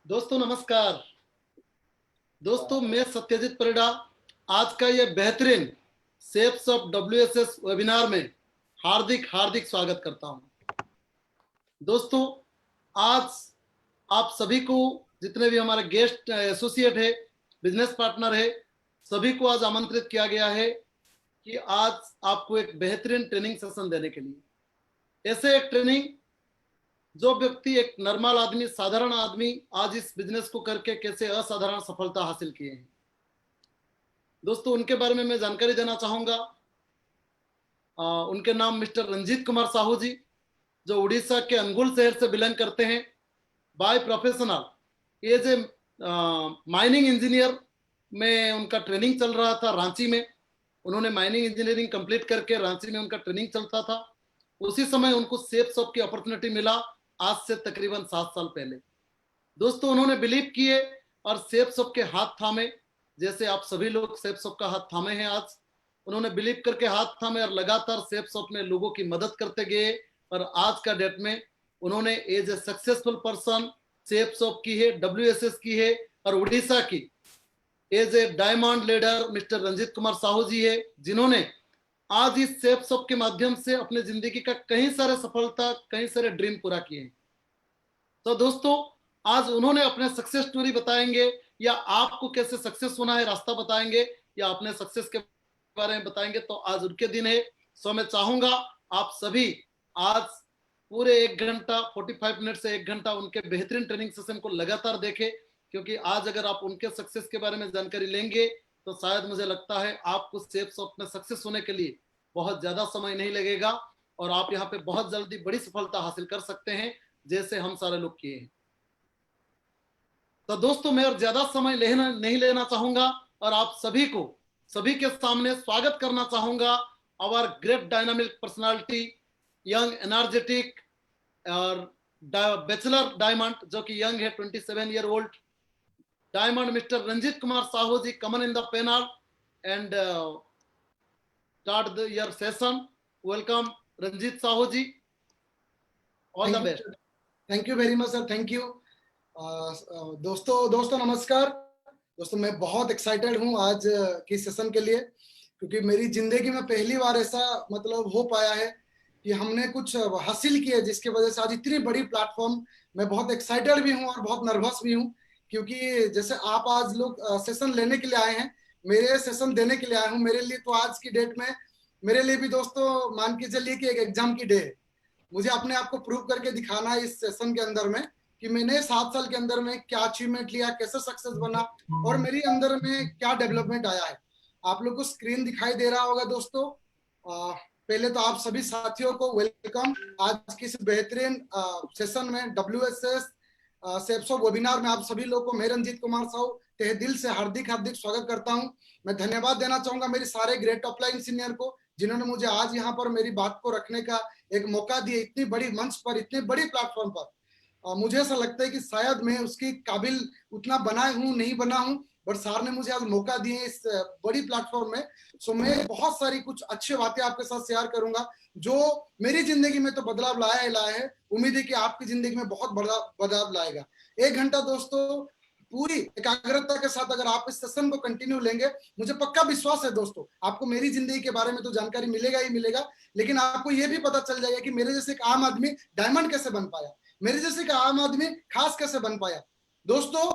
दोस्तों नमस्कार। दोस्तों मैं सत्यजीत परिड़ा आज का ये बेहतरीन सेप्स ऑफ डब्ल्यूएसएस वेबिनार में हार्दिक हार्दिक स्वागत करता हूं। दोस्तों आज आप सभी को, जितने भी हमारे गेस्ट एसोसिएट है, बिजनेस पार्टनर है, सभी को आज आमंत्रित किया गया है कि आज आपको एक बेहतरीन ट्रेनिंग सेशन देने के लिए। ऐसे एक ट्रेनिंग जो व्यक्ति, एक नॉर्मल आदमी, साधारण आदमी आज इस बिजनेस को करके कैसे असाधारण सफलता हासिल किए हैं, दोस्तों उनके बारे में मैं जानकारी देना चाहूंगा। उनके नाम मिस्टर रंजीत कुमार साहू जी, जो उड़ीसा के अनुगुल शहर से बिलोंग करते हैं। By professional as a mining engineer में उनका ट्रेनिंग चल रहा था रांची में। उन्होंने माइनिंग इंजीनियरिंग कंप्लीट करके रांची में उनका ट्रेनिंग चलता था। उसी समय उनको सेप शॉप की अपॉर्चुनिटी मिला, आज से तकरीबन 7 साल पहले। दोस्तों उन्होंने बिलीव किए और सेप शॉप के हाथ थामे, जैसे आप सभी लोग सेप शॉप का हाथ थामे हैं। आज उन्होंने बिलीव करके हाथ थामे और लगातार सेप शॉप में लोगों की मदद करते गए। और आज का डेट में उन्होंने एज ए सक्सेसफुल पर्सन सेप शॉप की है, डब्ल्यूएसएस की है, और उड़ीसा की as a diamond leader mister Ranjit Kumar Sahu ji है, जिन्होंने आज इस सेप शॉप के माध्यम से अपने जिंदगी का कई सारे सफलता, कई सारे ड्रीम पूरा किए हैं। तो दोस्तों आज उन्होंने अपने सक्सेस स्टोरी बताएंगे, या आपको कैसे सक्सेस होना है रास्ता बताएंगे, या अपने सक्सेस के बारे में बताएंगे। तो आज उनके दिन है। सो मैं चाहूंगा आप सभी आज पूरे 1 घंटा 45 मिनट से 1 घंटा उनके बेहतरीन ट्रेनिंग सेशन को लगातार देखें, क्योंकि आज अगर आप उनके सक्सेस के बारे में जानकारी लेंगे तो शायद मुझे लगता है आपको सेप शॉप में सक्सेस होने के लिए बहुत ज्यादा समय नहीं लगेगा, और आप यहाँ पे बहुत जल्दी बड़ी सफलता हासिल कर सकते हैं, जैसे हम सारे लोग किए हैं। तो दोस्तों मैं और ज्यादा समय नहीं लेना चाहूंगा, और आप सभी के सामने स्वागत करना चाहूंगा our great dynamic personality, young energetic और बैचलर डायमंड, जो कि यंग है, 27 year old diamond, mister Ranjit Kumar Sahu ji. Come on in the panel and start your session. Welcome Ranjeet Sahu ji, all the best. Thank you very much sir, thank you. दोस्तों नमस्कार। दोस्तों मैं बहुत excited हूँ आज की सेशन के लिए, क्योंकि मेरी जिंदगी में पहली बार ऐसा मतलब हो पाया है कि हमने कुछ हासिल किया, जिसकी वजह से आज इतनी बड़ी प्लेटफॉर्म। मैं बहुत एक्साइटेड भी हूँ और बहुत नर्वस भी हूँ, क्योंकि जैसे आप आज लोग सेशन लेने के लिए आए हैं, मेरे सेशन देने के लिए आए हूँ। मेरे लिए तो आज की डेट में मेरे लिए भी दोस्तों मान के चलिए कि एक एग्जाम की डे है। मुझे अपने आप को प्रूव करके दिखाना है इस सेशन के अंदर में कि मैंने 7 साल के अंदर में क्या अचीवमेंट लिया, कैसे सक्सेस बना, और मेरे अंदर में क्या डेवलपमेंट आया है। आप लोग को स्क्रीन दिखाई दे रहा होगा दोस्तों। पहले तो आप सभी साथियों को वेलकम आज की इस बेहतरीन सेशन में, डब्ल्यूएसएस सेप शॉप वेबिनार में। आप सभी लोगों को मैं रंजीत कुमार साहू तहे दिल से हार्दिक हार्दिक स्वागत करता हूं। मैं धन्यवाद देना चाहूंगा मेरे सारे ग्रेट ऑफलाइन सीनियर को, जिन्होंने मुझे आज यहाँ पर मेरी बात को रखने का एक मौका दिया, इतनी बड़ी मंच पर, इतनी बड़ी प्लेटफॉर्म पर। मुझे ऐसा लगता है कि शायद मैं उसकी काबिल उतना बना हूं, नहीं बना हूं, बट सर ने मुझे आज मौका दिए इस बड़ी प्लेटफॉर्म में। सो मैं बहुत सारी कुछ अच्छी बातें आपके साथ शेयर करूंगा, जो मेरी जिंदगी में तो बदलाव लाया है। उम्मीद है कि आपकी जिंदगी में बहुत बड़ा बदलाव लाएगा। 1 घंटा दोस्तों पूरी एकाग्रता के साथ अगर आप इस सेशन को कंटिन्यू लेंगे, मुझे पक्का विश्वास है दोस्तों आपको मेरी जिंदगी के बारे में तो जानकारी मिलेगा ही मिलेगा, लेकिन आपको यह भी पता चल जाएगा कि मेरे जैसे एक आम आदमी डायमंड कैसे बन पाया, मेरे जैसे एक आम आदमी खास कैसे बन पाया। दोस्तों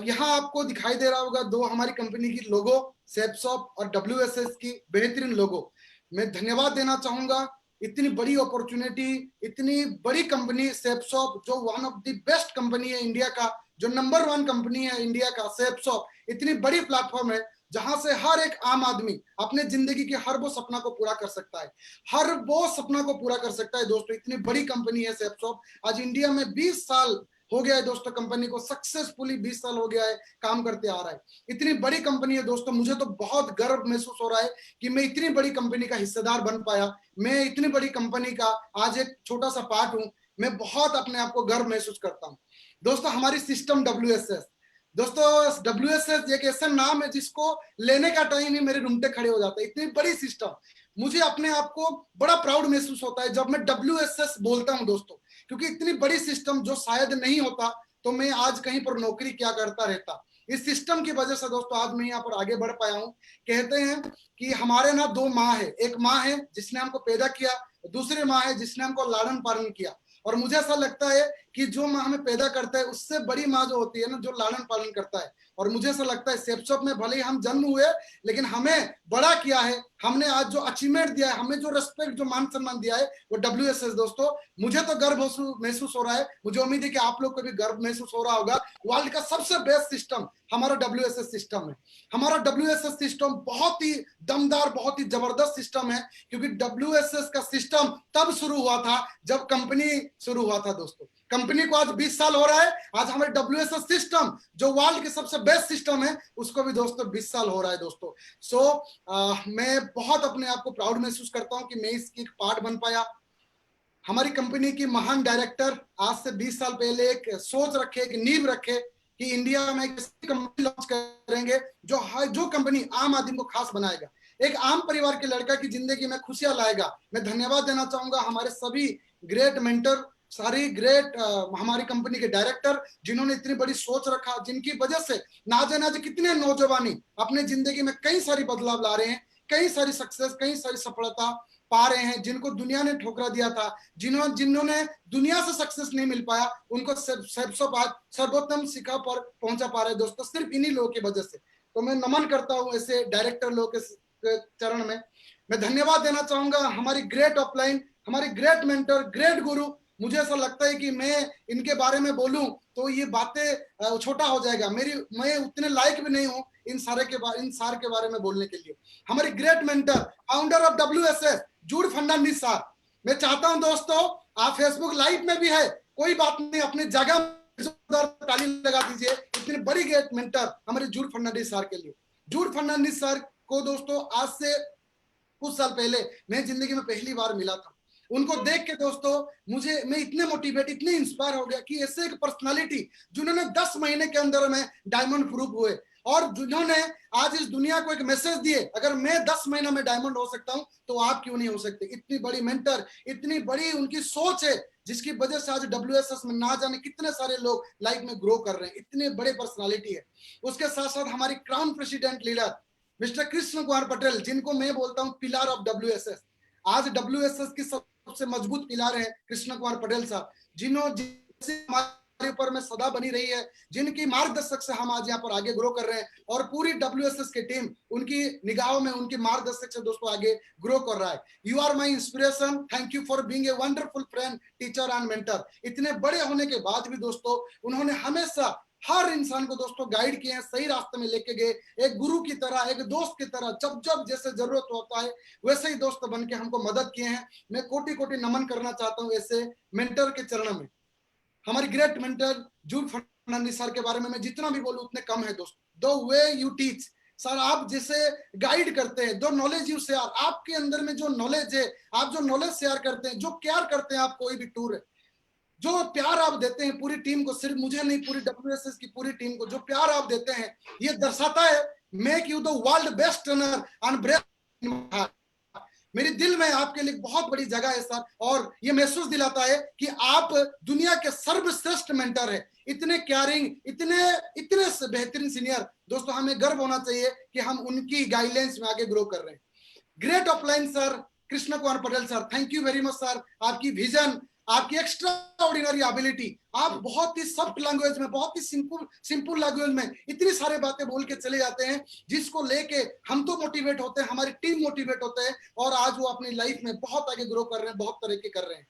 यहाँ आपको दिखाई दे रहा होगा 2 हमारी कंपनी की लोगो, सेप शॉप और डब्ल्यूएसएस की बेहतरीन लोगो। मैं धन्यवाद देना चाहूंगा, इतनी बड़ी अपॉर्चुनिटी, इतनी बड़ी कंपनी सेप शॉप, जो one of the best company है इंडिया का, जो नंबर 1 कंपनी है इंडिया का सेप शॉप, इतनी बड़ी प्लेटफॉर्म है जहां से हर एक आम आदमी अपने जिंदगी के हर वो सपना को पूरा कर सकता है, हर वो सपना को पूरा कर सकता है। दोस्तों इतनी बड़ी कंपनी है सेप शॉप। आज इंडिया में 20 साल हो गया है दोस्तों, कंपनी को सक्सेसफुली 20 साल हो गया है काम करते आ रहा है। इतनी बड़ी कंपनी है दोस्तों, मुझे तो बहुत गर्व महसूस हो रहा है कि मैं इतनी बड़ी कंपनी का हिस्सेदार बन पाया। मैं इतनी बड़ी कंपनी का आज एक छोटा सा पार्ट हूं। मैं बहुत अपने आप को गर्व महसूस करता हूं। दोस्तों हमारी सिस्टम डब्ल्यूएसएस, दोस्तों डब्ल्यूएसएस एक ऐसा नाम है जिसको लेने का टाइम ही मेरे रूमटे खड़े हो जाते हैं। इतनी बड़ी सिस्टम, मुझे अपने आप को बड़ा प्राउड महसूस होता है जब मैं डब्ल्यूएसएस बोलता हूं दोस्तों, क्योंकि इतनी बड़ी सिस्टम जो शायद नहीं होता तो मैं आज कहीं पर नौकरी क्या करता रहता। इस सिस्टम की वजह से दोस्तों आज मैं यहाँ पर आगे बढ़ पाया हूँ। कहते हैं कि हमारे ना दो माँ है, एक माँ है जिसने हमको पैदा किया, दूसरी माँ है जिसने हमको लालन पालन किया। और मुझे ऐसा लगता है कि जो माँ हमें पैदा करता है उससे बड़ी माँ जो होती है ना, जो लालन पालन करता है। और मुझे ऐसा लगता है सेप्सोप में भले ही हम जन्म हुए, लेकिन हमें बड़ा किया है, हमने आज जो अचीवमेंट दिया है, हमें जो रिस्पेक्ट, जो मान सम्मान दिया है, वो WSS दोस्तों। मुझे तो गर्व महसूस हो रहा है, मुझे उम्मीद है कि आप लोग को भी गर्व महसूस हो रहा होगा। वर्ल्ड का सबसे बेस्ट सिस्टम हमारा WSS सिस्टम है। हमारा WSS सिस्टम बहुत ही दमदार, बहुत ही जबरदस्त सिस्टम है, क्योंकि WSS का सिस्टम तब शुरू हुआ था जब कंपनी शुरू हुआ था दोस्तों। कंपनी को आज 20 साल हो रहा है, आज हमारे WSS सिस्टम जो वर्ल्ड के सबसे बेस्ट सिस्टम है उसको भी दोस्तों 20 साल हो रहा है दोस्तों। मैं बहुत अपने आप को प्राउड महसूस करता हूं कि मैं इसकी एक पार्ट बन पाया। हमारी कंपनी की महान डायरेक्टर आज से 20 साल पहले एक सोच रखे, एक नींव रखे कि इंडिया में एक ऐसी कंपनी लॉन्च करेंगे जो कंपनी आम आदमी को खास बनाएगा, एक आम परिवार के लड़का की जिंदगी में खुशियां लाएगा। मैं धन्यवाद देना चाहूंगा हमारे सभी ग्रेट मेंटर, सारी ग्रेट हमारी कंपनी के डायरेक्टर जिन्होंने इतनी बड़ी सोच रखा, जिनकी वजह से ना जाने कितने नौजवानी अपने जिंदगी में कई सारी बदलाव ला रहे हैं, कई सारी सक्सेस, कई सारी सफलता पा रहे हैं। जिनको दुनिया ने ठोकरा दिया था, जिन्होंने दुनिया से सक्सेस नहीं मिल पाया, उनको सर्वोत्तम शिखर पर पहुंचा पा रहे हैं दोस्तों, सिर्फ इन्हीं लोगों की वजह से। तो मैं नमन करता हूं ऐसे डायरेक्टर लोगों के चरण में। मैं धन्यवाद देना चाहूंगा हमारी ग्रेट ऑफलाइन, हमारी ग्रेट मेंटर, ग्रेट गुरु। मुझे ऐसा लगता है कि मैं इनके बारे में बोलूं तो ये बातें छोटा हो जाएगा, मैं उतने लायक भी नहीं हूं इन सार के बारे में बोलने के लिए। हमारी great mentor, founder of WSS, Jude Fernandes sir. मैं चाहता हूं दोस्तों आप फेसबुक लाइव में भी है, कोई बात नहीं, अपनी जगह ताली लगा दीजिए इतनी बड़ी ग्रेट मेंटर हमारे जूड फर्नांडिस सर के लिए। जूड फर्नांडिस सर को दोस्तों आज से कुछ साल पहले मैं जिंदगी में पहली बार मिला था। उनको देख के दोस्तों मैं इतने मोटिवेट, इतने इंस्पायर हो गया कि ऐसे एक पर्सनालिटी जिन्होंने 10 महीने के अंदर में डायमंड प्रूफ हुए और जिन्होंने आज इस दुनिया को एक मैसेज दिए, अगर मैं 10 महीना में डायमंड हो सकता हूं तो आप क्यों नहीं हो सकते। इतनी बड़ी मेंटर, इतनी बड़ी उनकी सोच है, जिसकी वजह से आज WSS में ना जाने कितने सारे लोग लाइफ में ग्रो कर रहे हैं। इतने बड़े पर्सनालिटी है। उसके साथ साथ हमारी crown president leader mister Krishna Kumar Patel, जिनको मैं बोलता हूं पिलर ऑफ WSS। आज WSS की सबसे मजबूत पिलर है कृष्ण कुमार पटेल साहब, जिन्होंने हमारे ऊपर में सदा बनी रही है, जिनकी मार्गदर्शक से हम आज यहाँ पर आगे ग्रो कर रहे हैं और पूरी WSS की टीम उनकी निगाहों में, उनकी मार्गदर्शक से दोस्तों आगे ग्रो कर रहा है। You are my inspiration, thank you for being a wonderful friend, teacher and mentor. इतने बड़े होने के बाद भी दोस्तों उन्होंने हमेशा हर इंसान को दोस्तों गाइड किए हैं, सही रास्ते में लेके गए, एक गुरु की तरह, एक दोस्त की तरह, जब जब जैसे जरूरत होता है वैसे ही दोस्त बन के हमको मदद किए हैं। मैं कोटि कोटि नमन करना चाहता हूँ ऐसे मेंटर के चरणों में। हमारी ग्रेट मेंटर जूड फर्नांडिस सर के बारे में मैं जितना भी बोलूं उतने कम है दोस्तों। The way you teach sir, आप जैसे गाइड करते हैं, दो नॉलेज यू शेयर, आपके अंदर में जो नॉलेज है, आप जो नॉलेज शेयर करते हैं, जो केयर करते हैं आप कोई भी टूर है, जो प्यार आप देते हैं पूरी टीम को, सिर्फ मुझे नहीं पूरी WSS की पूरी टीम को जो प्यार आप देते हैं, ये दर्शाता है make you the world best trainer and breast. मेरे दिल में आपके लिए बहुत बड़ी जगह है सर, और ये महसूस दिलाता है कि आप दुनिया के सर्वश्रेष्ठ मेंटर है। इतने केयरिंग, इतने इतने बेहतरीन सीनियर दोस्तों, हमें गर्व होना चाहिए कि हम उनकी गाइडलाइंस में आगे ग्रो कर रहे हैं। Great offline sir Krishna Kumar Patel sir, thank you very much sir. आपकी विजन, आपकी एक्स्ट्रा ऑर्डिनरी एबिलिटी, आप बहुत ही सॉफ्ट लैंग्वेज में, बहुत ही सिंपल लैंग्वेज में इतनी सारी बातें बोल के चले जाते हैं, जिसको लेके हम तो मोटिवेट होते हैं, हमारी टीम मोटिवेट होते हैं, और आज वो अपनी लाइफ में बहुत आगे ग्रो कर रहे हैं, बहुत तरक्की कर रहे हैं।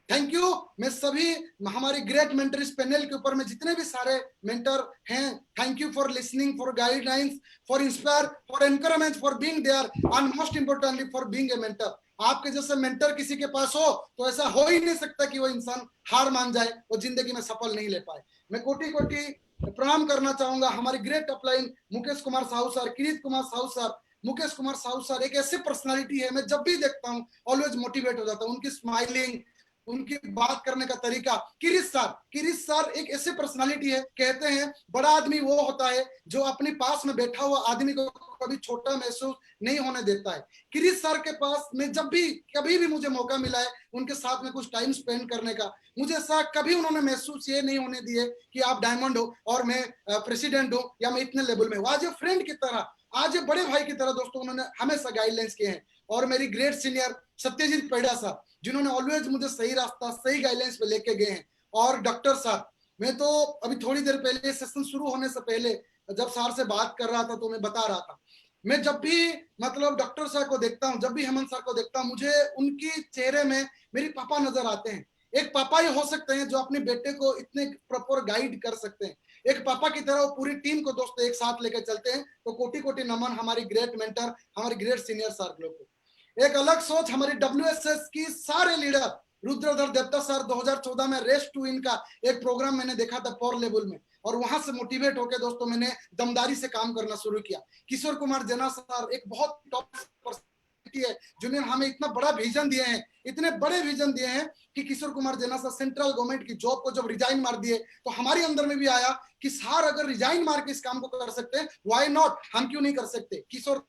Thank you. मैं सभी हमारी ग्रेट मेंटर इस पैनल के ऊपर में जितने भी सारे मेंटर हैं, thank you for listening, for guidelines, for inspire, for encouragement, for being there, and most importantly for being a mentor. आपके जैसे मेंटर किसी के पास हो तो ऐसा हो ही नहीं सकता कि वो इंसान हार मान जाए, वो जिंदगी में सफल नहीं ले पाए। मैं कोटि कोटि प्रणाम करना चाहूंगा हमारे great upline Mukesh Kumar Sahu sir, Kirit Kumar Sahu sir. Mukesh Kumar Sahu sir एक ऐसी पर्सनालिटी है, मैं जब भी देखता हूँ ऑलवेज मोटिवेट हो जाता हूँ। उनकी स्माइलिंग, उनकी बात करने का तरीका। किरीश सर एक ऐसे पर्सनालिटी है, कहते हैं बड़ा आदमी वो होता है जो अपने पास में बैठा हुआ आदमी को कभी छोटा महसूस नहीं होने देता है। किरीश सर के पास में जब भी कभी भी मुझे मौका मिला है उनके साथ में कुछ टाइम स्पेंड करने का, मुझे ऐसा कभी उन्होंने महसूस ये नहीं होने दिए कि आप डायमंड हो और मैं प्रेसिडेंट हूँ या मैं इतने लेवल में हूँ। आज फ्रेंड की तरह, आज बड़े भाई की तरह दोस्तों उन्होंने हमेशा गाइडलाइंस किए हैं। और मेरी ग्रेट सीनियर सत्यजीत पैड़ा साहब, जिन्होंने ऑलवेज मुझे सही रास्ता सही गाइडलाइंस पे लेके गए हैं। और डॉक्टर साहब, मैं तो अभी थोड़ी देर पहले सेशन शुरू होने से पहले जब सर से बात कर रहा था तो मैं बता रहा था, मैं जब भी मतलब डॉक्टर साहब को देखता हूँ, जब भी हेमंत सर को देखता हूँ, मुझे उनके चेहरे में मेरी पापा नजर आते हैं। एक पापा ही हो सकते हैं जो अपने बेटे को इतने प्रॉपर गाइड कर सकते हैं। एक पापा की तरह वो पूरी टीम को दोस्तों एक साथ लेकर चलते हैं। तो कोटि कोटि नमन हमारी ग्रेट मेंटर, हमारे ग्रेट सीनियर सर लोग को। एक अलग सोच हमारी डब्ल्यूएसएस की सारे लीडर, रुद्रधर देवता सर 2014 में रेस टू विन का एक प्रोग्राम मैंने देखा था पॉर लेवल में, और वहां से मोटिवेट होकर दोस्तों मैंने दमदारी से काम करना शुरू किया। किशोर कुमार जेना सर एक बहुत टॉप पर्सनालिटी है जिन्होंने हमें इतना बड़ा विजन दिए हैं, इतने बड़े विजन दिए हैं कि किशोर कुमार जेना सर सेंट्रल गवर्नमेंट की जॉब को जब रिजाइन मार दिए तो हमारे अंदर में भी आया कि सर अगर रिजाइन मार के इस काम को कर सकते हैं, व्हाई नॉट, हम क्यों नहीं कर सकते। किशोर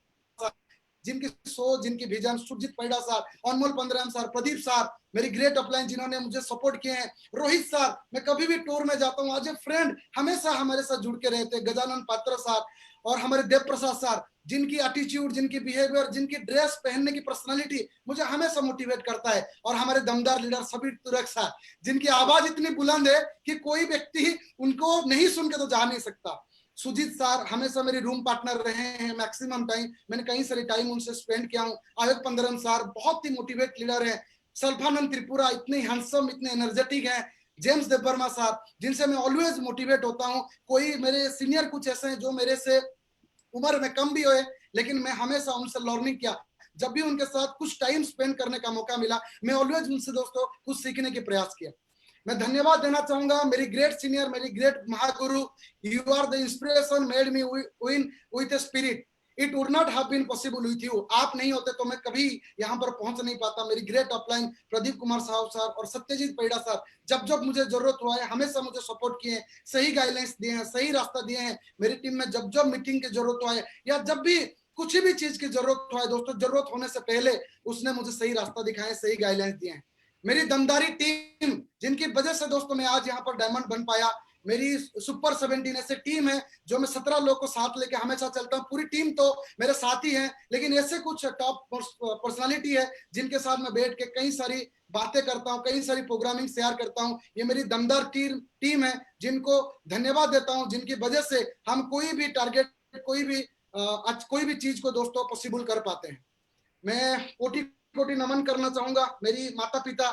जिनकी सोच, जिनकी विजन, सुरजीत पैड़ा सर, अनमोल पंद्रम सर, प्रदीप सर, मेरी ग्रेट अपलाइन जिन्होंने मुझे सपोर्ट किए हैं, रोहित सर, मैं कभी भी टूर में जाता हूँ आज फ्रेंड हमेशा हमारे साथ जुड़ के रहते, गजानन पात्र सर और हमारे देव प्रसाद सर, जिनकी एटीट्यूड, जिनकी बिहेवियर, जिनकी ड्रेस पहनने की पर्सनालिटी मुझे हमेशा मोटिवेट करता है। और हमारे दमदार लीडर सबीर तुरक सर, जिनकी आवाज इतनी बुलंद है कि कोई व्यक्ति उनको नहीं सुन के तो जा नहीं सकता। सुजीत सर हमेशा मेरे रूम पार्टनर रहे हैं, मैक्सिमम टाइम मैंने कई सारे टाइम उनसे स्पेंड किया हूँ। आयोग पंद्रम सर बहुत ही मोटिवेट लीडर है। सल्फानंद त्रिपुरा इतने हैंडसम, इतने एनर्जेटिक हैं। जेम्स देववर्मा सर, जिनसे मैं ऑलवेज मोटिवेट होता हूँ। कोई मेरे सीनियर कुछ ऐसे हैं जो मेरे से उम्र में कम भी हुए, लेकिन मैं हमेशा उनसे लर्निंग किया। जब भी उनके साथ कुछ टाइम स्पेंड करने का मौका मिला, मैं ऑलवेज उनसे दोस्तों कुछ सीखने के प्रयास किया। मैं धन्यवाद देना चाहूंगा मेरी ग्रेट सीनियर, मेरी ग्रेट महागुरु, you are the inspiration made me win with a spirit, it would not have been possible with you. आप नहीं होते तो मैं कभी यहाँ पर पहुंच नहीं पाता। मेरी ग्रेट अपलाइन प्रदीप कुमार साहब सर और सत्यजीत पैड़ा सर, जब जब मुझे जरूरत हुआ है हमेशा मुझे सपोर्ट किए हैं, सही गाइडलाइंस दिए हैं, सही रास्ता दिए हैं। मेरी टीम में जब जब मीटिंग की जरूरत हुआ है या जब भी कुछ भी चीज की जरूरत हुआ है दोस्तों, जरूरत होने से पहले उसने मुझे सही रास्ता दिखाया, सही गाइडलाइंस दिए हैं। मेरी दमदारी टीम, जिनकी वजह से दोस्तों मैं आज यहाँ पर डायमंड बन पाया। मेरी सुपर 17 ऐसे टीम है जो मैं 17 लोग को साथ लेके हमेशा चलता हूँ। पूरी टीम तो मेरे साथ ही है, लेकिन ऐसे कुछ टॉप पर्सनालिटी है जिनके साथ मैं बैठ के कई सारी बातें करता हूँ, कई सारी प्रोग्रामिंग शेयर करता हूँ। ये मेरी दमदार टीम है जिनको धन्यवाद देता हूँ, जिनकी वजह से हम कोई भी टारगेट, कोई भी चीज को दोस्तों पॉसिबल कर पाते हैं। मैं कोटि कोटि नमन करना चाहूंगा मेरी माता पिता,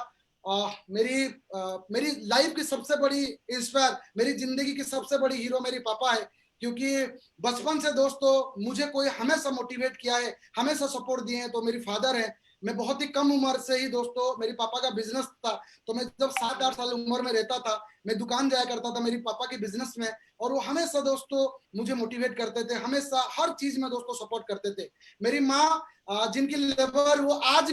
मेरी लाइफ की सबसे बड़ी इंस्पायर, मेरी जिंदगी की सबसे बड़ी हीरो मेरी पापा है। क्योंकि बचपन से दोस्तों मुझे कोई हमेशा मोटिवेट किया है, हमेशा सपोर्ट दिए हैं, तो मेरी फादर है। मैं बहुत ही कम उम्र से ही दोस्तों, मेरी पापा का बिजनेस था, तो मैं जब 7-8 साल उम्र में रहता था मैं दुकान जाया करता था मेरी पापा के बिजनेस में, और वो हमेशा दोस्तों मुझे मोटिवेट करते थे, हमेशा हर चीज में दोस्तों सपोर्ट करते थे। मेरी माँ जिनकी लेबर वो आज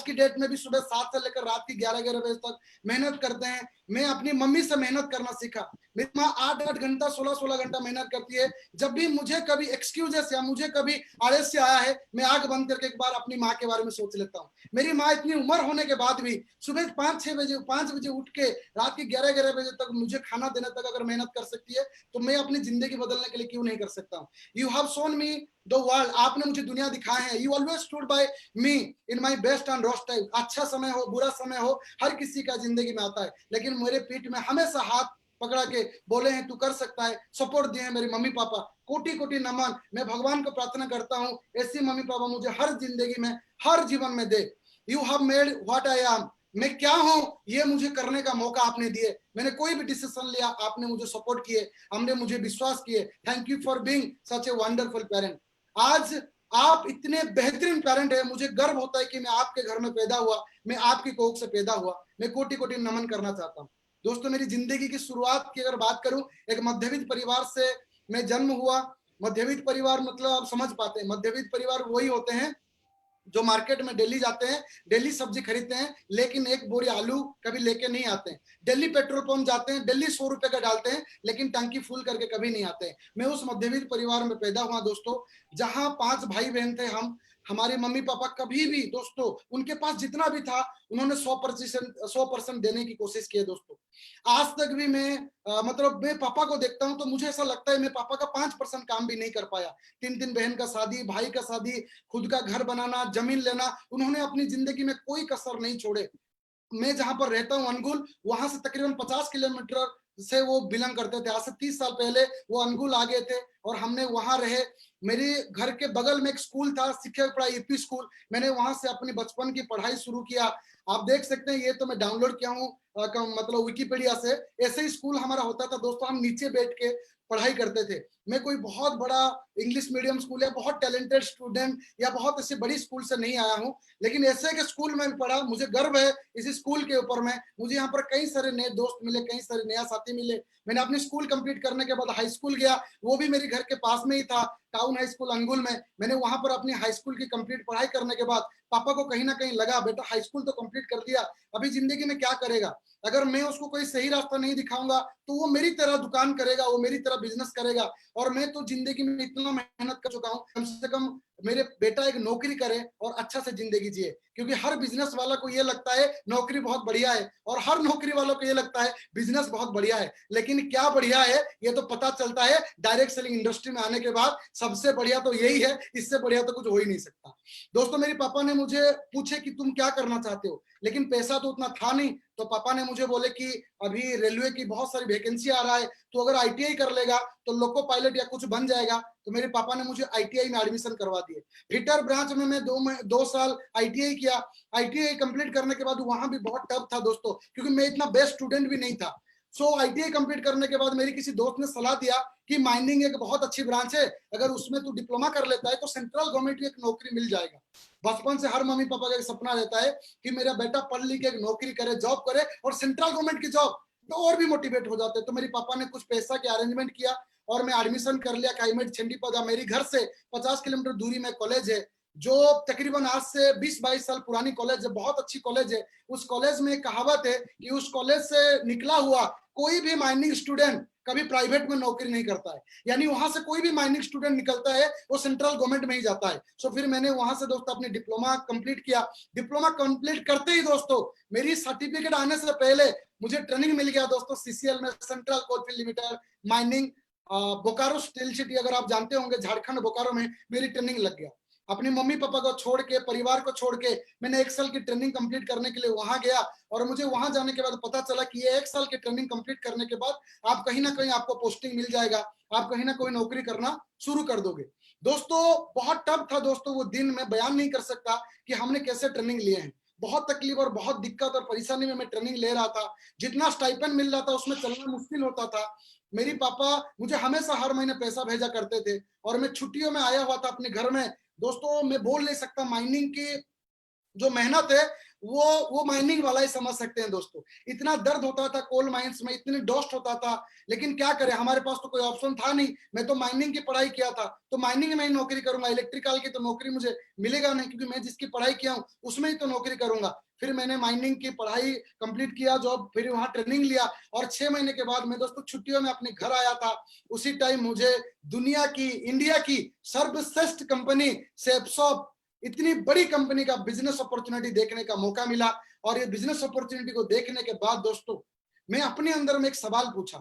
की डेट में भी सुबह 7 से लेकर रात की 11-11 बजे तक मेहनत करते हैं। मैं अपनी मम्मी से मेहनत करना सीखा। मेरी माँ 8-8 घंटा 16-16 घंटा मेहनत करती है। जब भी मुझे कभी एक्सक्यूजेस या मुझे कभी आलस्य आया है, मैं आंख बंद करके एक बार अपनी माँ के बारे में सोच लेता हूँ। मेरी माँ इतनी उम्र होने के बाद भी सुबह 5 बजे उठ के रात के 11-11 बजे तक मुझे खाना देने तक अगर मेहनत कर सकती है, तो मैं अपनी जिंदगी बदलने के लिए क्यों नहीं कर सकता हूँ। You have shown me the world, आपने मुझे दुनिया दिखाए हैं। You always stood by me in my best and worst time. अच्छा समय हो, बुरा समय हो, हर किसी का जिंदगी में आता है, लेकिन मेरे पीठ में हमेशा हाथ पकड़ा के बोले हैं तू कर सकता है, सपोर्ट दिए हैं मेरे मम्मी पापा। कोटि कोटि नमन। मैं भगवान को प्रार्थना करता हूँ ऐसी मम्मी पापा मुझे हर जिंदगी में, हर जीवन में दे। You have made what I am, मैं क्या हूं ये मुझे करने का मौका आपने दिए। मैंने कोई भी डिसीजन लिया, आपने मुझे सपोर्ट किए, हमने मुझे विश्वास किए। Thank you for being such a wonderful parent. आज आप इतने बेहतरीन पेरेंट है, मुझे गर्व होता है कि मैं आपके घर में पैदा हुआ, मैं आपकी कोख से पैदा हुआ। मैं कोटि कोटि नमन करना चाहता हूँ दोस्तों। मेरी जिंदगी की शुरुआत की अगर बात करूं, एक मध्यवित्त परिवार से मैं जन्म हुआ। मध्यवित्त परिवार मतलब आप समझ पाते हैं, मध्यवित्त परिवार वही होते हैं जो मार्केट में डेली जाते हैं, डेली सब्जी खरीदते हैं, लेकिन एक बोरी आलू कभी लेके नहीं आते हैं। डेली पेट्रोल पंप जाते हैं, डेली 100 रुपए का डालते हैं, लेकिन टंकी फुल करके कभी नहीं आते हैं। मैं उस मध्यवित्त परिवार में पैदा हुआ दोस्तों, जहां 5 भाई बहन थे हम। हमारे मम्मी पापा कभी भी दोस्तों, उनके पास जितना भी था उन्होंने 100% देने की कोशिश की है दोस्तों। आज तक भी मैं मतलब मैं पापा को देखता हूं तो मुझे ऐसा लगता है मैं पापा का 5% काम भी नहीं कर पाया। 3 बहन का शादी, भाई का शादी, खुद का घर बनाना, जमीन लेना, उन्होंने अपनी जिंदगी में कोई कसर नहीं छोड़े। मैं जहां पर रहता हूँ अनगुल, वहां से तकरीबन 50 किलोमीटर से वो बिलोंग करते थे। आज से 30 साल पहले वो अनगुल आ गए थे और हमने वहां रहे। मेरे घर के बगल में एक स्कूल था, शिक्षा पढ़ा यूपी स्कूल, मैंने वहां से अपनी बचपन की पढ़ाई शुरू किया। आप देख सकते हैं, ये तो मैं डाउनलोड किया हूँ मतलब विकिपीडिया से। ऐसे ही स्कूल हमारा होता था दोस्तों, हम नीचे बैठ के पढ़ाई करते थे। मैं कोई बहुत बड़ा इंग्लिश मीडियम स्कूल या बहुत टैलेंटेड स्टूडेंट या बहुत ऐसी बड़ी स्कूल से नहीं आया हूँ, लेकिन ऐसे के स्कूल में पढ़ा, मुझे गर्व है इस स्कूल के ऊपर में। मुझे यहाँ पर कई सारे नए दोस्त मिले, कई सारे नया साथी मिले। मैंने अपनी स्कूल कंप्लीट करने के बाद हाई स्कूल गया, वो भी मेरे घर के पास में ही था, टाउन हाई स्कूल अंगुल में। मैंने वहां पर अपनी हाई स्कूल की कंप्लीट पढ़ाई करने के बाद पापा को कहीं ना कहीं लगा, बेटा हाई स्कूल तो कंप्लीट कर दिया, अभी जिंदगी में क्या करेगा? अगर मैं उसको कोई सही रास्ता नहीं दिखाऊंगा तो वो मेरी तरह दुकान करेगा, वो मेरी तरह बिजनेस करेगा। और मैं तो जिंदगी में इतना मेहनत कर चुका हूँ, कम से कम मेरे बेटा एक नौकरी करे और अच्छा से जिंदगी जिए। क्योंकि हर बिजनेस वाला को ये लगता है नौकरी बहुत बढ़िया है, और हर नौकरी वालों को ये लगता है बिजनेस बहुत बढ़िया है। लेकिन क्या बढ़िया है ये तो पता चलता है डायरेक्ट सेलिंग इंडस्ट्री में आने के बाद। सबसे बढ़िया तो यही है, इससे बढ़िया तो कुछ हो ही नहीं सकता दोस्तों। मेरे पापा ने मुझे पूछे कि तुम क्या करना चाहते हो, लेकिन पैसा तो उतना था नहीं। तो पापा ने मुझे बोले कि अभी रेलवे की बहुत सारी वैकेंसी आ रहा है, तो अगर आईटीआई कर लेगा तो लोको पायलट या कुछ बन जाएगा। तो मेरे पापा ने मुझे आईटीआई में एडमिशन करवा दिए। फिटर ब्रांच में मैं 2 साल आईटीआई किया। आईटीआई कंप्लीट करने के बाद वहां भी बहुत टफ था दोस्तों, क्योंकि मैं इतना बेस्ट स्टूडेंट भी नहीं था। आईटीआई कंप्लीट करने के बाद मेरी किसी दोस्त ने सलाह दिया कि माइनिंग एक बहुत अच्छी ब्रांच है, अगर उसमें तू डिप्लोमा कर लेता है तो सेंट्रल गवर्नमेंट की एक नौकरी मिल जाएगा। बचपन से हर मम्मी पापा का एक सपना रहता है कि मेरा बेटा पढ़ लिख के एक नौकरी करे, जॉब करे, और सेंट्रल गवर्नमेंट की जॉब, तो और भी मोटिवेट हो जाते हैं। तो मेरे पापा ने कुछ पैसा के अरेंजमेंट किया और मैं एडमिशन कर लिया काईमेड छंडीपदा। मेरी घर से 50 किलोमीटर दूरी में कॉलेज है, जो तकरीबन आज से 20-22 साल पुरानी कॉलेज है, बहुत अच्छी कॉलेज है। उस कॉलेज में एक कहावत है कि उस कॉलेज से निकला हुआ कोई भी माइनिंग स्टूडेंट कभी प्राइवेट में नौकरी नहीं करता है। यानी वहां से कोई भी माइनिंग स्टूडेंट निकलता है वो सेंट्रल गवर्नमेंट में ही जाता है। फिर मैंने वहां से दोस्तों अपनी डिप्लोमा कंप्लीट किया। डिप्लोमा कंप्लीट करते ही दोस्तों मेरी सर्टिफिकेट आने से पहले मुझे ट्रेनिंग मिल गया दोस्तों, सीसीएल में, central coalfield limited mining, Bokaro steel city, अगर आप जानते होंगे झारखंड बोकारो में मेरी ट्रेनिंग लग गया। अपनी मम्मी पापा को छोड़ के, परिवार को छोड़ के मैंने 1 साल की ट्रेनिंग कंप्लीट करने के लिए वहां गया। और मुझे वहां जाने के बाद पता चला कि ये 1 साल की ट्रेनिंग कंप्लीट करने के बाद आप कहीं ना कहीं आपको पोस्टिंग मिल जाएगा, आप कहीं ना कोई नौकरी करना शुरू कर दोगे। दोस्तों बहुत टफ था दोस्तों वो दिन, मैं बयान नहीं कर सकता कि हमने कैसे ट्रेनिंग लिए हैं। बहुत तकलीफ और बहुत दिक्कत और परेशानी में मैं ट्रेनिंग ले रहा था। जितना स्टाइपेंड मिल रहा था उसमें चलना मुश्किल होता था। मेरी पापा मुझे हमेशा हर महीने पैसा भेजा करते थे और मैं छुट्टियों में आया हुआ था अपने घर में। दोस्तों मैं बोल नहीं सकता, माइनिंग की जो मेहनत है वो माइनिंग वाला ही समझ सकते हैं दोस्तों। इतना दर्द होता था कोल माइंस में, इतनी डस्ट होता था, लेकिन क्या करें, हमारे पास तो कोई ऑप्शन था नहीं। मैं तो माइनिंग की पढ़ाई किया था, तो माइनिंग में ही नौकरी करूंगा, इलेक्ट्रिकल की तो नौकरी मुझे मिलेगा नहीं, क्योंकि मैं जिसकी पढ़ाई किया हूँ उसमें ही तो नौकरी करूंगा। फिर मैंने माइनिंग की पढ़ाई कंप्लीट किया, जॉब, फिर वहां ट्रेनिंग लिया, और 6 महीने के बाद मैं दोस्तों छुट्टियों में अपने घर आया था। उसी टाइम मुझे दुनिया की, इंडिया की सर्वश्रेष्ठ कंपनी सेपसॉप, इतनी बड़ी कंपनी का बिजनेस अपॉर्चुनिटी देखने का मौका मिला। और ये बिजनेस अपॉर्चुनिटी को देखने के बाद दोस्तों मैं अपने अंदर में एक सवाल पूछा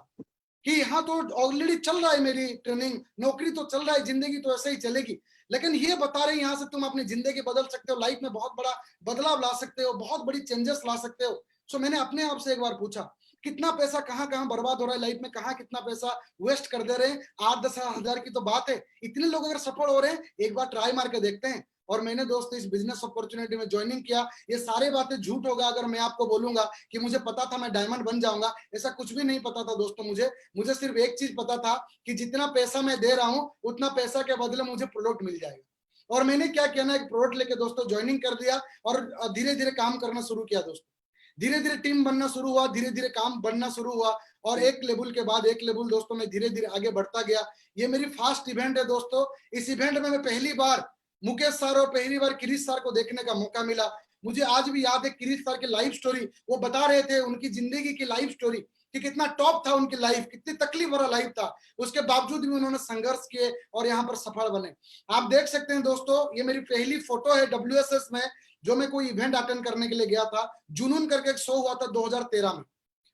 कि यहाँ तो ऑलरेडी चल रहा है मेरी ट्रेनिंग, नौकरी तो चल रहा है, जिंदगी तो ऐसे ही चलेगी, लेकिन ये बता रहे हैं यहाँ से तुम अपनी जिंदगी बदल सकते हो, लाइफ में बहुत बड़ा बदलाव ला सकते हो, बहुत बड़ी चेंजेस ला सकते हो। मैंने अपने आप से एक बार पूछा, कितना पैसा कहाँ कहाँ बर्बाद हो रहा है लाइफ में, कहाँ कितना पैसा वेस्ट कर दे रहे हैं। 8-10 हजार की तो बात है, इतने लोग अगर सफल हो रहे हैं एक बार ट्राई मार के देखते हैं। और मैंने दोस्तों इस बिजनेस अपॉर्चुनिटी में ज्वाइनिंग किया। ये सारी बातें झूठ होगा अगर मैं आपको बोलूंगा कि मुझे पता था मैं डायमंड बन जाऊंगा, ऐसा कुछ भी नहीं पता था दोस्तों। मुझे सिर्फ एक चीज पता था कि जितना पैसा मैं दे रहा हूं उतना पैसा के बदले मुझे प्रोडक्ट मिल जाएगा। और मैंने क्या किया ना, एक प्रोडक्ट लेके दोस्तों ज्वाइनिंग कर दिया और धीरे धीरे काम करना शुरू किया दोस्तों। धीरे धीरे टीम बनना शुरू हुआ, धीरे धीरे काम बढ़ना शुरू हुआ, और एक लेवल के बाद एक लेवल दोस्तों मैं धीरे धीरे आगे बढ़ता गया। ये मेरी फर्स्ट इवेंट है दोस्तों। इस इवेंट में मैं पहली बार मुकेश सर और पहली बार क्रिश सर को देखने का मौका मिला। मुझे आज भी याद है क्रिश सर की लाइफ स्टोरी, वो बता रहे थे उनकी जिंदगी की लाइफ स्टोरी कि कितना टॉप था उनकी लाइफ, कितनी तकलीफ भरा लाइफ था, उसके बावजूद भी उन्होंने संघर्ष किए और यहाँ पर सफल बने। आप देख सकते हैं दोस्तों, ये मेरी पहली फोटो है WSS में, जो मैं कोई इवेंट अटेंड करने के लिए गया था। जुनून करके एक शो हुआ था 2013 में।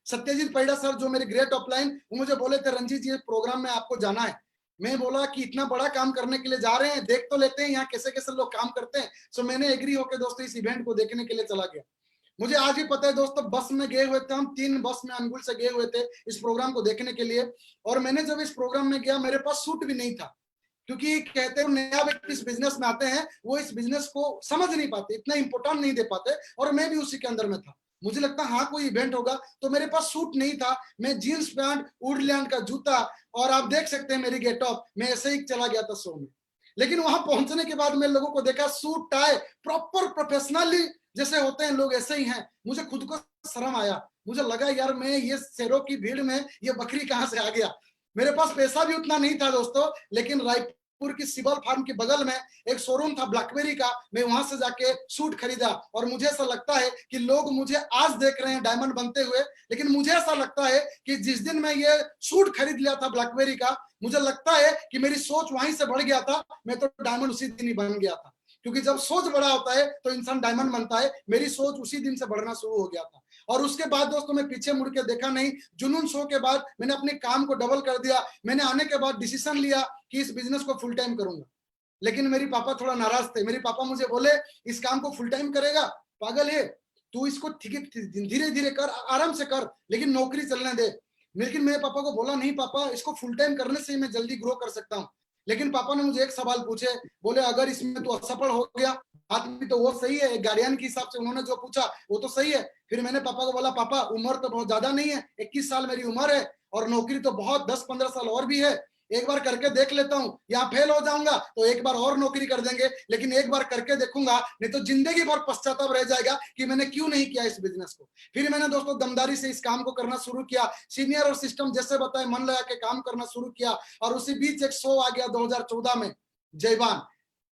सत्यजीत परिड़ा सर जो मेरे ग्रेट ऑफलाइन, वो मुझे बोले थे रंजीत जी प्रोग्राम में आपको जाना है। मैं बोला कि इतना बड़ा काम करने के लिए जा रहे हैं, देख तो लेते हैं यहाँ कैसे कैसे लोग काम करते हैं। सो मैंने एग्री होकर दोस्तों इस इवेंट को देखने के लिए चला गया। मुझे आज भी पता है दोस्तों, बस में गए हुए थे हम, 3 बस में अनुगुल से गए हुए थे इस प्रोग्राम को देखने के लिए। और मैंने जब इस प्रोग्राम में गया, मेरे पास सूट भी नहीं था, क्योंकि कहते हैं नया व्यक्ति इस बिजनेस में आते हैं, वो इस बिजनेस को समझ नहीं पाते, इतना इंपॉर्टेंट नहीं दे पाते, और मैं भी उसी के अंदर में था। मुझे लगता हाँ कोई इवेंट होगा, तो मेरे पास सूट नहीं था। मैं जीन्स पैंट, वुडलैंड का जूता, और आप देख सकते हैं मेरी गेटअप, मैं ऐसे ही चला गया था शो में। लेकिन वहां पहुंचने के बाद मैं लोगों को देखा, सूट टाई प्रॉपर प्रोफेशनली जैसे होते हैं लोग, ऐसे ही हैं। मुझे खुद को शर्म आया, मुझे लगा यार मैं ये शेरों की भीड़ में ये बकरी कहां से आ गया। मेरे पास पैसा भी उतना नहीं था दोस्तों, लेकिन रायपुर की सिबल फार्म के बगल में एक शोरूम था ब्लैकबेरी का, मैं वहां से जाके सूट खरीदा। और मुझे ऐसा लगता है कि लोग मुझे आज देख रहे हैं डायमंड बनते हुए, लेकिन मुझे ऐसा लगता है कि जिस दिन मैं ये सूट खरीद लिया था ब्लैकबेरी का, मुझे लगता है कि मेरी सोच वहीं से बढ़ गया था, मैं तो डायमंड उसी दिन ही बन गया था। क्योंकि जब सोच बड़ा होता है तो इंसान डायमंड बनता है। मेरी सोच उसी दिन से बढ़ना शुरू हो गया था। और उसके बाद दोस्तों मैं पीछे मुड़ के देखा नहीं। जुनून शो के बाद मैंने अपने काम को डबल कर दिया। मैंने आने के बाद डिसीजन लिया कि इस बिजनेस को फुल टाइम करूंगा। लेकिन मेरी पापा थोड़ा नाराज थे। मेरे पापा मुझे बोले, इस काम को फुल टाइम करेगा, पागल है तू, इसको ठीक धीरे धीरे कर, आराम से कर, लेकिन नौकरी चलने दे। लेकिन मेरे पापा को बोला, नहीं पापा, इसको फुल टाइम करने से मैं जल्दी ग्रो कर सकता हूँ। लेकिन पापा ने मुझे एक सवाल पूछे, बोले अगर इसमें तू असफल हो गया, बात भी तो वो सही है, गार्डियन के हिसाब से उन्होंने जो पूछा वो तो सही है। फिर मैंने पापा को बोला, पापा उम्र तो बहुत ज्यादा नहीं है, 21 साल मेरी उम्र है, और नौकरी तो बहुत 10-15 साल और भी है, एक बार करके देख लेता हूँ। यहाँ फेल हो जाऊंगा तो एक बार और नौकरी कर देंगे, लेकिन एक बार करके देखूंगा, नहीं तो जिंदगी भर पश्चाताप रह जाएगा कि मैंने क्यों नहीं किया इस बिजनेस को। फिर मैंने दोस्तों दमदारी से इस काम को करना शुरू किया। सीनियर और सिस्टम जैसे बताए, मन लगा के काम करना शुरू किया। और उसी बीच एक शो आ गया 2014 में, जयवान,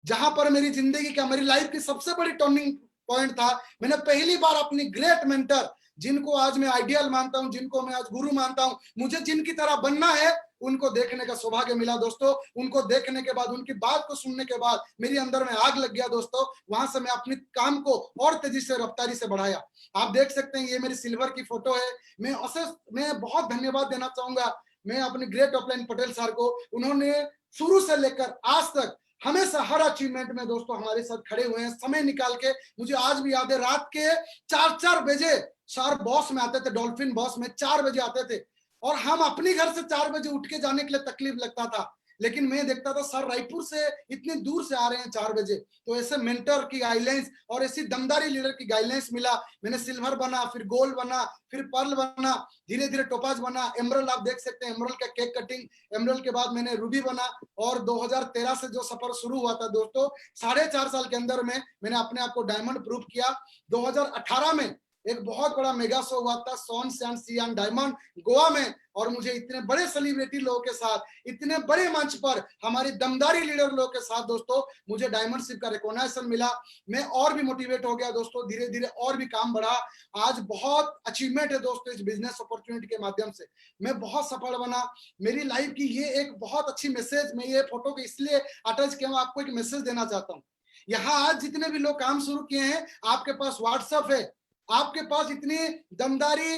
जहां पर मेरी जिंदगी का, मेरी लाइफ की सबसे बड़ी टर्निंग पॉइंट था। मैंने पहली बार अपनी ग्रेट मेंटर, जिनको आज मैं आइडियल मानता हूं, जिनको मैं आज गुरु मानता हूं, मुझे जिनकी तरह बनना है, उनको देखने का सौभाग्य मिला दोस्तों। उनको देखने के बाद, उनकी बात को सुनने के बाद मेरी अंदर में आग लग गया दोस्तों। वहां से मैं अपने काम को और तेजी से, रफ्तारी से बढ़ाया। आप देख सकते हैं ये मेरी सिल्वर की फोटो है। मैं बहुत धन्यवाद देना चाहूंगा मैं अपने ग्रेट ऑफलाइन पटेल सर को। उन्होंने शुरू से लेकर आज तक हमेशा हर अचीवमेंट में दोस्तों हमारे साथ खड़े हुए हैं, समय निकाल के। मुझे आज भी याद है, रात के 4-4 बजे सर बॉस में आते थे, डॉल्फिन बॉस में 4 बजे आते थे, और हम अपने घर से 4 बजे उठ के जाने के लिए तकलीफ लगता था। लेकिन मैं देखता था सर रायपुर से इतनी दूर से आ रहे हैं 4 बजे, तो ऐसे मेंटर की गाइडलाइंस और ऐसी दमदारी लीडर की गाइडलाइंस मिला। मैंने सिल्वर बना, फिर गोल्ड बना, फिर पर्ल बना, धीरे धीरे टोपाज बना, एमरल्ड, आप देख सकते हैं एमरल्ड का केक कटिंग, एमरल्ड के बाद मैंने रूबी बना। और 2013 से जो सफर शुरू हुआ था दोस्तों, 4.5 साल के अंदर में मैंने अपने आप को डायमंड प्रूव किया। 2018 में एक बहुत बड़ा मेगा शो हुआ था, सॉन सैन सियान डायमंड, गोवा में, और मुझे इतने बड़े सेलिब्रिटी लोगों के साथ, इतने बड़े मंच पर हमारी दमदारी लीडर लोगों के साथ दोस्तों मुझे डायमंडशिप का रिकॉग्निशन मिला। मैं और भी मोटिवेट हो गया दोस्तों, धीरे धीरे और भी काम बढ़ा। आज बहुत अचीवमेंट है दोस्तों इस बिजनेस अपॉर्चुनिटी के माध्यम से, मैं बहुत सफल बना। मेरी लाइफ की ये एक बहुत अच्छी मैसेज, मैं ये फोटो को इसलिए अटैच किया हूं, आपको एक मैसेज देना चाहता हूँ। यहाँ आज जितने भी लोग काम शुरू किए हैं, आपके पास व्हाट्सएप है, आपके पास इतनी दमदारी,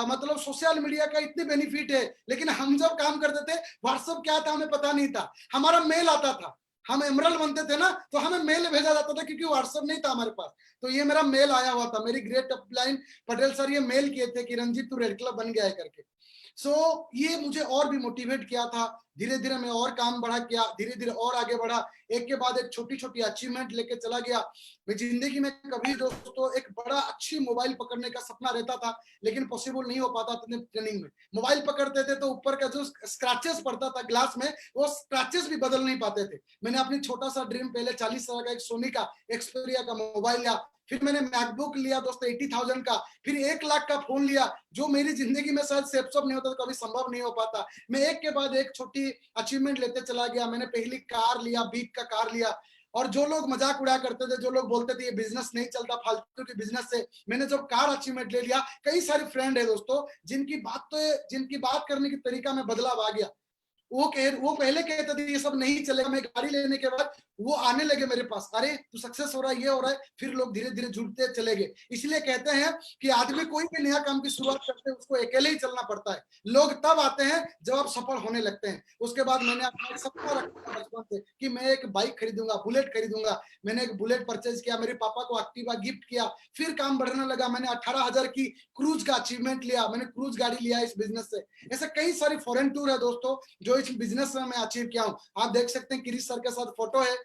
मतलब सोशल मीडिया का इतने बेनिफिट है। लेकिन हम जब काम करते थे, व्हाट्सएप क्या था हमें पता नहीं था, हमारा मेल आता था। हम एमरल्ड बनते थे ना, तो हमें मेल भेजा जाता था, क्योंकि व्हाट्सएप नहीं था हमारे पास। तो ये मेरा मेल आया हुआ था, मेरी ग्रेट अपलाइन पटेल सर ये मेल किए थे कि रंजीत तू रेड क्लब बन गया है करके। ये मुझे और भी मोटिवेट किया था। धीरे धीरे मैं और काम बढ़ा किया, धीरे धीरे और आगे बढ़ा, एक के बाद एक छोटी छोटी अचीवमेंट लेके चला गया। मैं जिंदगी में कभी दोस्तों एक बड़ा अच्छी मोबाइल पकड़ने का सपना रहता था, लेकिन पॉसिबल नहीं हो पाता था। ट्रेनिंग में मोबाइल पकड़ते थे तो ऊपर का जो स्क्रैचेस पड़ता था ग्लास में, वो स्क्रैचेस भी बदल नहीं पाते थे। मैंने अपनी छोटा सा ड्रीम, पहले 40,000 का एक सोनी का एक्सपेरिया का मोबाइल लिया, फिर मैंने मैकबुक लिया दोस्तों 80,000 का, फिर 1 लाख का फोन लिया, जो मेरी जिंदगी में शायद सेपसप नहीं होता तो कभी संभव नहीं हो पाता। मैं एक के बाद एक छोटी अचीवमेंट लेते चला गया। मैंने पहली कार लिया, बीक का कार लिया, और जो लोग मजाक उड़ाया करते थे, जो लोग बोलते थे ये बिजनेस नहीं चलता, फालतू के बिजनेस से, मैंने जब कार अचीवमेंट ले लिया, कई सारे फ्रेंड है दोस्तों जिनकी बात करने की तरीका में बदलाव आ गया। वो पहले कहते थे ये सब नहीं चलेगा, मैं गाड़ी लेने के बाद वो आने लगे मेरे पास, अरे तू सक्सेस हो रहा है, ये हो रहा है, फिर लोग धीरे धीरे जुड़ते चले गए। इसलिए कहते हैं कि आदमी कोई भी नया काम की शुरुआत करते हैं उसको अकेले ही चलना पड़ता है, लोग तब आते हैं जब आप सफल होने लगते हैं। उसके बाद मैंने अपना एक सपना रखा बचपन से कि मैं एक बाइक खरीदूंगा, बुलेट खरीदूंगा। मैंने एक बुलेट परचेज किया, मेरे पापा को एक्टिवा गिफ्ट किया, फिर काम बढ़ने लगा, मैंने 18,000 की क्रूज का अचीवमेंट लिया, मैंने क्रूज गाड़ी लिया इस बिजनेस से। ऐसे कई सारी फॉरेन टूर है दोस्तों जो इस बिजनेस में मैं अचीव किया हूँ। आप देख सकते हैं किरीश सर के साथ फोटो है,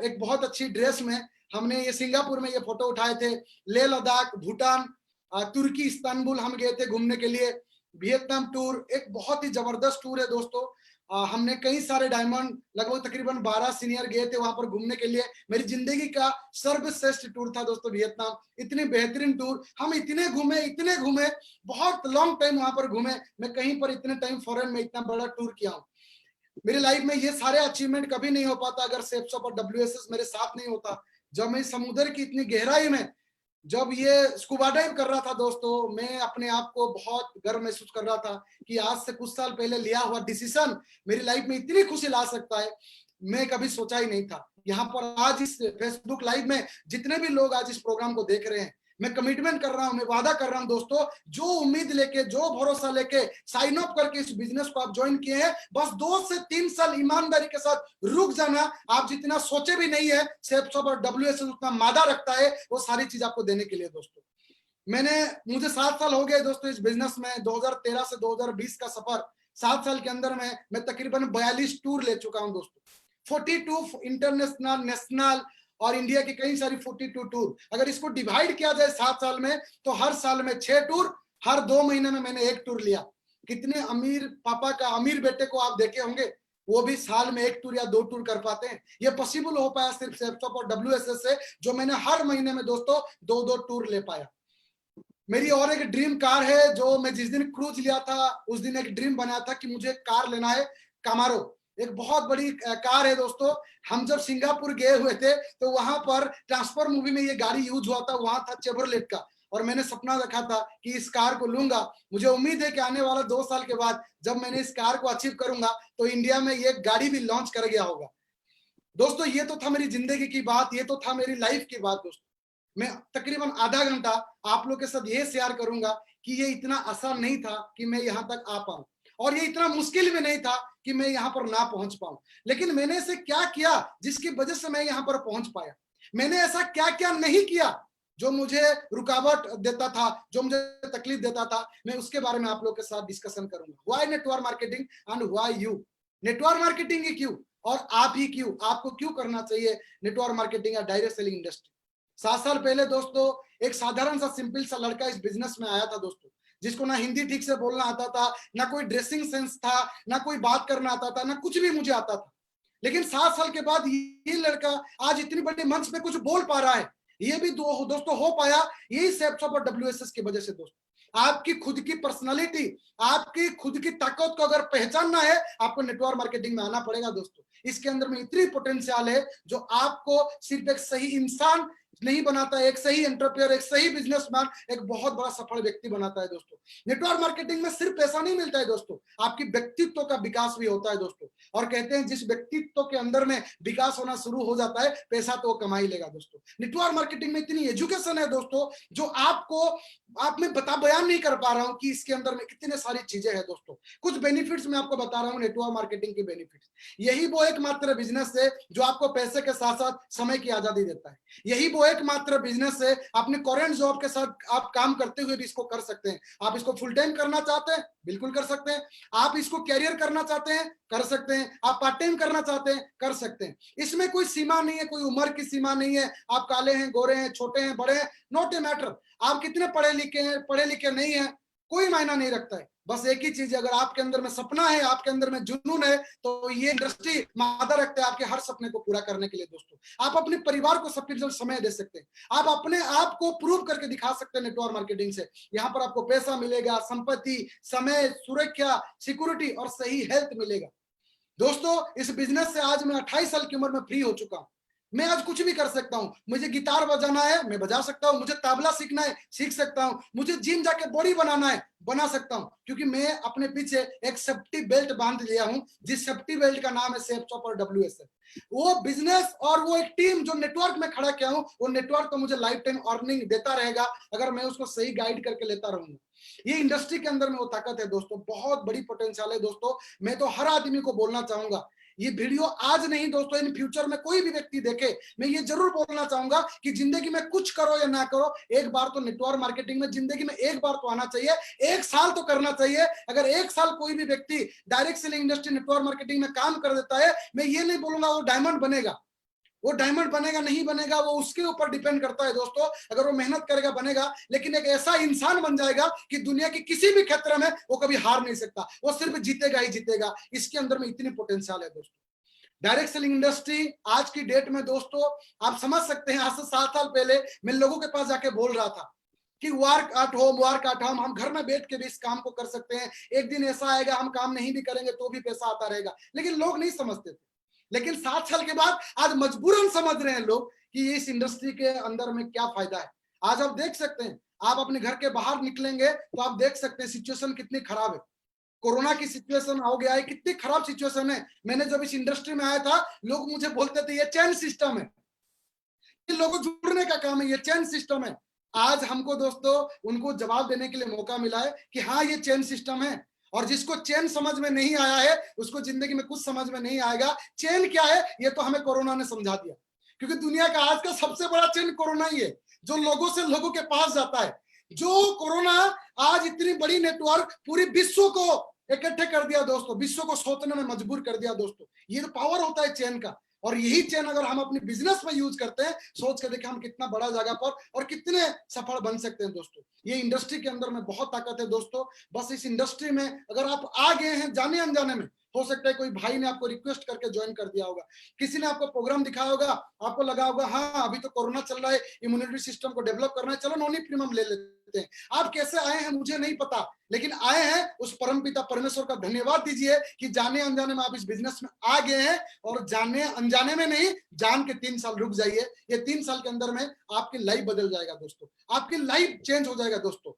एक बहुत अच्छी ड्रेस में हमने ये सिंगापुर में ये फोटो उठाए थे, लेह लद्दाख, भूटान, तुर्की, इस्तांबुल हम गए थे घूमने के लिए, वियतनाम टूर, एक बहुत ही जबरदस्त टूर है दोस्तों। हमने कई सारे डायमंड, लगभग तकरीबन 12 सीनियर गए थे वहां पर घूमने के लिए। मेरी जिंदगी का सर्वश्रेष्ठ टूर था दोस्तों वियतनाम, इतनी बेहतरीन टूर, हम इतने घूमे, बहुत लॉन्ग टाइम वहां पर घूमे। मैं कहीं पर इतने टाइम फॉरेन में इतना बड़ा टूर किया हूँ। मेरी लाइफ में ये सारे अचीवमेंट कभी नहीं हो पाता अगर सेफ्सॉप और WSS मेरे साथ नहीं होता। जब मैं समुद्र की इतनी गहराई में जब ये स्कूबा डाइव कर रहा था दोस्तों, मैं अपने आप को बहुत गर्व महसूस कर रहा था कि आज से कुछ साल पहले लिया हुआ डिसीजन मेरी लाइफ में इतनी खुशी ला सकता है, मैं कभी सोचा ही नहीं था। यहाँ पर आज इस फेसबुक लाइव में जितने भी लोग आज इस प्रोग्राम को देख रहे हैं, मैं कमिटमेंट कर रहा हूं, मैं वादा कर रहा हूं दोस्तों, जो उम्मीद लेके, जो भरोसा लेके साइन अप करके इस बिजनेस को आप ज्वाइन किए हैं, बस 2 से 3 साल ईमानदारी के साथ रुक जाना। आप जितना सोचे भी नहीं है सेफ्सॉप और WSS उतना मादा रखता है वो सारी चीज आपको देने के लिए दोस्तों। मुझे 7 साल हो गए दोस्तों इस बिजनेस में, 2013 से 2020 का सफर, 7 साल के अंदर में मैं तकरीबन 42 टूर ले चुका हूं दोस्तों, 42 इंटरनेशनल, नेशनल और इंडिया की कई सारी 42 टूर। अगर इसको डिवाइड किया जाए 7 साल में तो हर साल में 6 टूर, हर 2 महीने में मैंने 1 टूर लिया। कितने अमीर पापा का अमीर बेटे को आप देखे होंगे, वो भी साल में 1 टूर या 2 टूर कर पाते हैं। ये पॉसिबल हो पाया सिर्फ सेफ्सॉप और WSS से, जो मैंने हर महीने में दोस्तों 2-2 टूर ले पाया। मेरी और एक ड्रीम कार है, जो मैं जिस दिन क्रूज लिया था उस दिन एक ड्रीम बनाया था कि मुझे कार लेना है, कामारो, एक बहुत बड़ी कार है दोस्तों। हम जब सिंगापुर गए हुए थे तो वहां पर ट्रांसफर मूवी में ये गाड़ी यूज हुआ था, वहां था चेवरलेट का, और मैंने सपना देखा था कि इस कार को लूंगा। मुझे उम्मीद है कि आने वाला 2 साल के बाद जब मैंने इस कार को अचीव करूंगा तो इंडिया में ये गाड़ी भी लॉन्च कर गया होगा। दोस्तों ये तो था मेरी जिंदगी की बात, ये तो था मेरी लाइफ की बात दोस्तों। मैं तकरीबन आधा घंटा आप लोग के साथ ये शेयर करूंगा कि ये इतना आसान नहीं था कि मैं यहाँ तक आ पाऊं, और ये इतना मुश्किल भी नहीं था कि मैं यहाँ पर ना पहुंच पाऊं। लेकिन मैंने ऐसे क्या किया जिसकी वजह से मैं यहाँ पर पहुंच पाया? मैंने ऐसा क्या क्या नहीं किया जो मुझे रुकावट देता था, जो मुझे तकलीफ देता था? मैं उसके बारे में आप लोग के साथ डिस्कशन करूंगा। Why network marketing and why you? Network marketing ही क्यों, और आप ही क्यों, आपको क्यों करना चाहिए नेटवर्क मार्केटिंग या डायरेक्ट सेलिंग इंडस्ट्री? 7 साल पहले दोस्तों एक साधारण सा सिंपल सा लड़का इस बिजनेस में आया था दोस्तों, जिसको ना हिंदी ठीक से बोलना आता था, ना कोई ड्रेसिंग सेंस था, ना कोई बात करना आता था, ना कुछ भी मुझे आता था। लेकिन 7 साल के बाद ये लड़का आज इतनी बड़ी मंच पे कुछ बोल पा रहा है। ये भी दोस्तों हो पाया यही सेफ्सॉप और WSS की वजह से दोस्तों। आपकी खुद की पर्सनालिटी, आपकी खुद की ताकत को अगर पहचानना है, आपको नेटवर्क मार्केटिंग में आना पड़ेगा दोस्तों। इसके अंदर में इतनी पोटेंशियल है जो आपको सिर्फ एक सही इंसान नहीं बनाता, एक सही एंटरप्रेन्योर, एक सही बिजनेसमैन, एक बहुत बड़ा सफल व्यक्ति बनाता है दोस्तों। नेटवर्क मार्केटिंग में सिर्फ पैसा नहीं मिलता है दोस्तों, आपकी व्यक्तित्व का विकास भी होता है दोस्तों। और कहते हैं जिस व्यक्तित्व के अंदर में विकास होना शुरू हो जाता है, पैसा तो वो कमा ही लेगा दोस्तों। नेटवर्क मार्केटिंग में इतनी एजुकेशन है दोस्तों जो आप में बयान नहीं कर पा रहा हूं कि इसके अंदर में कितने सारी चीजें हैं दोस्तों। कुछ बेनिफिट्स मैं आपको बता रहा हूं नेटवर्क मार्केटिंग के बेनिफिट्स। यही वो एकमात्र बिजनेस है जो आपको पैसे के साथ साथ समय की आजादी देता है। यही वो एकमात्र बिजनेस है, अपने करंट जॉब के साथ आप काम करते हुए भी इसको कर सकते हैं। आप इसको फुल टाइम करना चाहते हैं, बिल्कुल कर सकते हैं। आप इसको कैरियर करना चाहते हैं, कर सकते हैं। आप पार्ट टाइम करना चाहते हैं, कर सकते हैं। इसमें कोई सीमा नहीं है, कोई उम्र की सीमा नहीं है। आप काले हैं, गोरे हैं, छोटे हैं, बड़े हैं, नॉट ए मैटर। आप कितने पढ़े लिखे नहीं है, कोई मायना नहीं रखता है। बस एक ही चीज है, अगर आपके अंदर में सपना है, आपके अंदर में जुनून है, तो ये इंडस्ट्री मादा रखते हैं आपके हर सपने को पूरा करने के लिए दोस्तों। आप अपने परिवार को सफिशिएंट समय दे सकते हैं, आप अपने आप को प्रूव करके दिखा सकते हैं नेटवर्क मार्केटिंग से। यहाँ पर आपको पैसा मिलेगा, संपत्ति, समय, सुरक्षा, सिक्योरिटी और सही हेल्थ मिलेगा दोस्तों। इस बिजनेस से आज मैं 28 साल की उम्र में फ्री हो चुका हूं। मैं आज कुछ भी कर सकता हूँ। मुझे गिटार बजाना है, मैं बजा सकता हूँ। मुझे तबला सीखना है, सीख सकता हूँ। मुझे जिम जाके बॉडी बनाना है, बना सकता हूँ, क्योंकि मैं अपने पीछे एक सेफ्टी बेल्ट बांध लिया हूँ, जिस सेफ्टी बेल्ट का नाम है सेफचॉप और WSF। वो बिजनेस और वो एक टीम जो नेटवर्क में खड़ा किया हूँ, वो नेटवर्क तो मुझे लाइफ टाइम अर्निंग देता रहेगा अगर मैं उसको सही गाइड करके लेता रहूंगा। ये इंडस्ट्री के अंदर में वो ताकत है दोस्तों, बहुत बड़ी पोटेंशियल है दोस्तों। मैं तो हर आदमी को बोलना चाहूंगा, ये वीडियो आज नहीं दोस्तों, इन फ्यूचर में कोई भी व्यक्ति देखे, मैं ये जरूर बोलना चाहूंगा कि जिंदगी में कुछ करो या ना करो, एक बार तो नेटवर्क मार्केटिंग में जिंदगी में एक बार तो आना चाहिए, 1 साल तो करना चाहिए। अगर 1 साल कोई भी व्यक्ति direct selling industry network marketing में काम कर देता है, मैं ये नहीं बोलूंगा वो डायमंड बनेगा। वो डायमंड बनेगा नहीं बनेगा वो उसके ऊपर डिपेंड करता है दोस्तों। अगर वो मेहनत करेगा बनेगा, लेकिन एक ऐसा इंसान बन जाएगा कि दुनिया के किसी भी क्षेत्र में वो कभी हार नहीं सकता, वो सिर्फ जीतेगा ही जीतेगा। इसके अंदर में इतनी पोटेंशियल है दोस्तों। डायरेक्ट सेलिंग इंडस्ट्री आज की डेट में दोस्तों, आप समझ सकते हैं, आज से 7 साल पहले मैं लोगों के पास जाके बोल रहा था कि वर्क एट होम, हम घर में बैठ के भी इस काम को कर सकते हैं। एक दिन ऐसा आएगा हम काम नहीं भी करेंगे तो भी पैसा आता रहेगा, लेकिन लोग नहीं समझते थे। लेकिन 7 साल के बाद आज मजबूरन समझ रहे हैं लोग कि इस इंडस्ट्री के अंदर में क्या फायदा है। आज आप देख सकते हैं, आप अपने घर के बाहर निकलेंगे तो आप देख सकते हैं सिचुएशन कितनी खराब है। कोरोना की सिचुएशन हो गया है, कितनी खराब सिचुएशन है। मैंने जब इस इंडस्ट्री में आया था, लोग मुझे बोलते थे ये चेन सिस्टम है, इन लोगों को जुड़ने का काम है, ये चेन सिस्टम है। आज हमको दोस्तों उनको जवाब देने के लिए मौका मिला है कि हाँ ये चेन सिस्टम है। और जिसको चेन समझ में नहीं आया है उसको जिंदगी में कुछ समझ में नहीं आएगा। चेन क्या है ये तो हमें कोरोना ने समझा दिया, क्योंकि दुनिया का आज का सबसे बड़ा चेन कोरोना ही है, जो लोगों से लोगों के पास जाता है। जो कोरोना आज इतनी बड़ी नेटवर्क पूरी विश्व को इकट्ठे कर दिया दोस्तों, विश्व को सोचने में मजबूर कर दिया दोस्तों। ये तो पावर होता है चेन का। और यही चेन अगर हम अपने बिजनेस में यूज करते हैं, सोच के देखें हम कितना बड़ा जगह पर और कितने सफल बन सकते हैं दोस्तों। ये इंडस्ट्री के अंदर में बहुत ताकत है दोस्तों। बस इस इंडस्ट्री में अगर आप आ गए हैं जाने अनजाने में, हो सकता है कोई भाई ने आपको रिक्वेस्ट करके ज्वाइन कर दिया होगा, किसी ने आपको प्रोग्राम दिखाया होगा, आपको लगा होगा हाँ अभी तो कोरोना चल रहा है, इम्यूनिटी सिस्टम को डेवलप करना है, चलो नॉन प्रीमियम ले लेते हैं। आप कैसे आए हैं मुझे नहीं पता, लेकिन आए हैं उस परमपिता परमेश्वर का धन्यवाद दीजिए कि जाने अनजाने में आप इस बिजनेस में आ गए हैं। और जाने अनजाने में नहीं, जान के 3 साल रुक जाइए। ये 3 साल के अंदर में आपकी लाइफ बदल जाएगा दोस्तों, आपकी लाइफ चेंज हो जाएगा दोस्तों।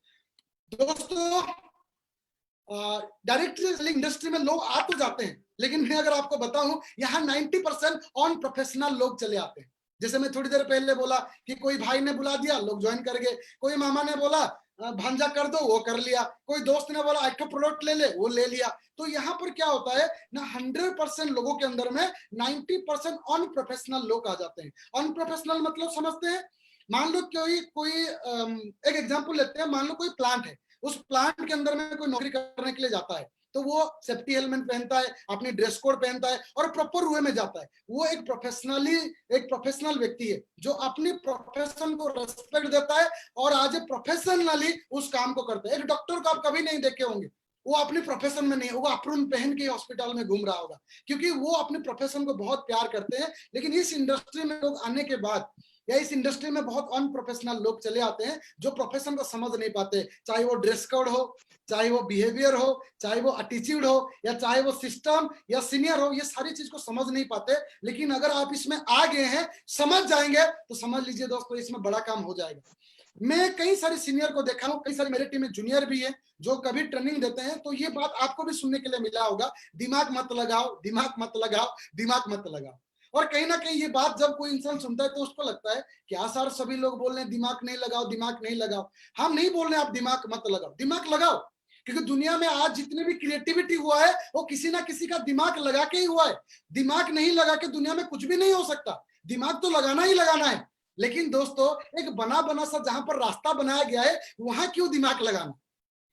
डायरेक्ट सेलिंग इंडस्ट्री में लोग आ तो जाते हैं, लेकिन मैं अगर आपको बताऊं यहाँ 90% ऑन प्रोफेशनल लोग चले आते हैं। जैसे मैं थोड़ी देर पहले बोला कि कोई भाई ने बुला दिया, लोग ज्वाइन कर गए। कोई मामा ने बोला भांजा कर दो, वो कर लिया। कोई दोस्त ने बोला एक प्रोडक्ट ले ले, वो ले लिया। तो यहाँ पर क्या होता है ना, 100% लोगों के अंदर में 90% ऑन प्रोफेशनल लोग आ जाते हैं। ऑन प्रोफेशनल मतलब समझते हैं, मान लो कोई एक एग्जाम्पल लेते हैं, मान लो कोई प्लांट है, उस प्लांट के अंदर में कोई नौकरी करने के लिए जाता है, तो वो सेफ्टी हेलमेट पहनता है, अपनी ड्रेस कोड पहनता है और प्रॉपर वे में जाता है। वो एक प्रोफेशनल व्यक्ति है जो अपनी प्रोफेशन को रेस्पेक्ट देता है और आज प्रोफेशनली उस काम को करता है। एक डॉक्टर को आप कभी नहीं देखे होंगे, वो अपने प्रोफेशन में नहीं, वो अप्रून पहन के हॉस्पिटल में घूम रहा होगा, क्योंकि वो अपने प्रोफेशन को बहुत प्यार करते हैं। लेकिन इस इंडस्ट्री में लोग आने के बाद या इस इंडस्ट्री में बहुत अनप्रोफेशनल लोग चले आते हैं जो प्रोफेशन को समझ नहीं पाते। चाहे वो ड्रेस कोड हो, चाहे वो बिहेवियर हो, चाहे वो एटीट्यूड हो, या चाहे वो सिस्टम या सीनियर हो, ये सारी चीज को समझ नहीं पाते। लेकिन अगर आप इसमें आ गए हैं, समझ जाएंगे, तो समझ लीजिए दोस्तों इसमें बड़ा काम हो जाएगा। मैं कई सारे सीनियर को देखा हूं, कई सारे मेरे टीम में जूनियर भी है जो कभी ट्रेनिंग देते हैं, तो ये बात आपको भी सुनने के लिए मिला होगा, दिमाग मत लगाओ, दिमाग मत लगाओ, दिमाग मत लगाओ। और कहीं ना कहीं ये बात जब कोई इंसान सुनता है तो उसको लगता है क्या सर सभी लोग बोल रहे हैं दिमाग नहीं लगाओ, दिमाग नहीं लगाओ। हम नहीं बोल रहे आप दिमाग मत लगाओ, दिमाग लगाओ, क्योंकि दुनिया में आज जितने भी क्रिएटिविटी हुआ है वो किसी ना किसी का दिमाग लगा के ही हुआ है। दिमाग नहीं लगा के दुनिया में कुछ भी नहीं हो सकता, दिमाग तो लगाना ही लगाना है। लेकिन दोस्तों एक बना बना सा जहां पर रास्ता बनाया गया है, वहां क्यों दिमाग लगाना?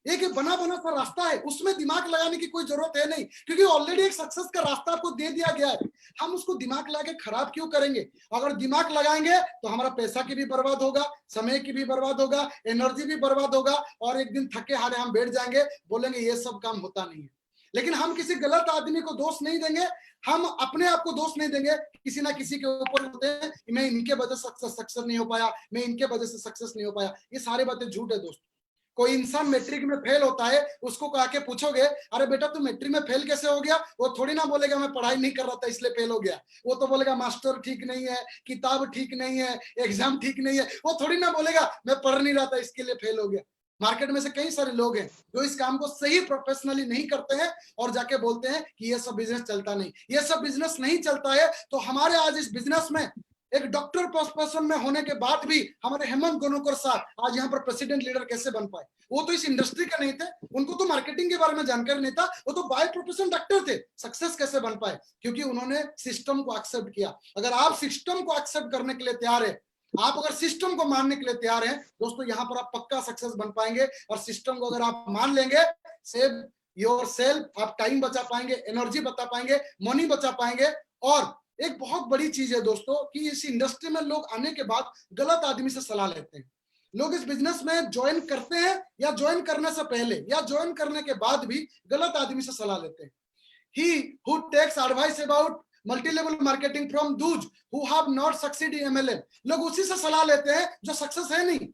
एक बना बना सा रास्ता है, उसमें दिमाग लगाने की कोई जरूरत है नहीं, क्योंकि ऑलरेडी एक सक्सेस का रास्ता आपको दे दिया गया है। हम उसको दिमाग लगा के खराब क्यों करेंगे? अगर दिमाग लगाएंगे तो हमारा पैसा की भी बर्बाद होगा, समय की भी बर्बाद होगा, एनर्जी भी बर्बाद होगा, और एक दिन थके हारे हम बैठ जाएंगे, बोलेंगे ये सब काम होता नहीं है। लेकिन हम किसी गलत आदमी को दोष नहीं देंगे, हम अपने आप को दोष नहीं देंगे, किसी ना किसी के ऊपर होते हैं, मैं इनके वजह से सक्सेस नहीं हो पाया, मैं इनके वजह से सक्सेस नहीं हो पाया। ये सारी बातें झूठ है दोस्तों। कोई इंसान मैट्रिक में फेल होता है, उसको आके पूछोगे अरे बेटा तू मैट्रिक में फेल कैसे हो गया, वो थोड़ी ना बोलेगा मैं पढ़ाई नहीं कर रहा था इसलिए फेल हो गया। वो तो बोलेगा मास्टर ठीक नहीं है, किताब ठीक नहीं है, एग्जाम ठीक नहीं है। वो थोड़ी ना बोलेगा मैं पढ़ नहीं रहा था इसके लिए फेल हो गया। मार्केट में से कई सारे लोग हैं जो इस काम को सही प्रोफेशनली नहीं करते हैं और जाके बोलते हैं कि ये सब बिजनेस चलता नहीं। ये सब बिजनेस नहीं चलता है तो हमारे आज इस बिजनेस में एक डॉक्टर प्रोफेशन में होने के बाद भी हमारे हेमंत गोनोकर साहब आज यहाँ पर प्रेसिडेंट लीडर कैसे बन पाए। वो तो इस इंडस्ट्री का नहीं थे, उनको तो मार्केटिंग के बारे में जानकारी नहीं था, वो तो बाय प्रोफेशन डॉक्टर थे। सक्सेस कैसे बन पाए? क्योंकि उन्होंने सिस्टम को एक्सेप्ट किया। अगर आप सिस्टम को एक्सेप्ट करने के लिए तैयार है, आप अगर सिस्टम को मानने के लिए तैयार हैं दोस्तों, यहाँ पर आप पक्का सक्सेस बन पाएंगे। और सिस्टम को अगर आप मान लेंगे, सेव योर सेल्फ, आप टाइम बचा पाएंगे, एनर्जी बचा पाएंगे, मनी बचा पाएंगे। और एक बहुत बड़ी चीज है दोस्तों कि इस इंडस्ट्री में लोग आने के बाद गलत आदमी से सलाह लेते हैं। लोग इस बिजनेस में ज्वाइन करते हैं या ज्वाइन करने से पहले या ज्वाइन करने के बाद भी गलत आदमी से सलाह लेते हैं। He who takes advice about multi-level marketing from those who have not succeeded in MLM, लोग उसी से सलाह लेते हैं जो सक्सेस है नहीं,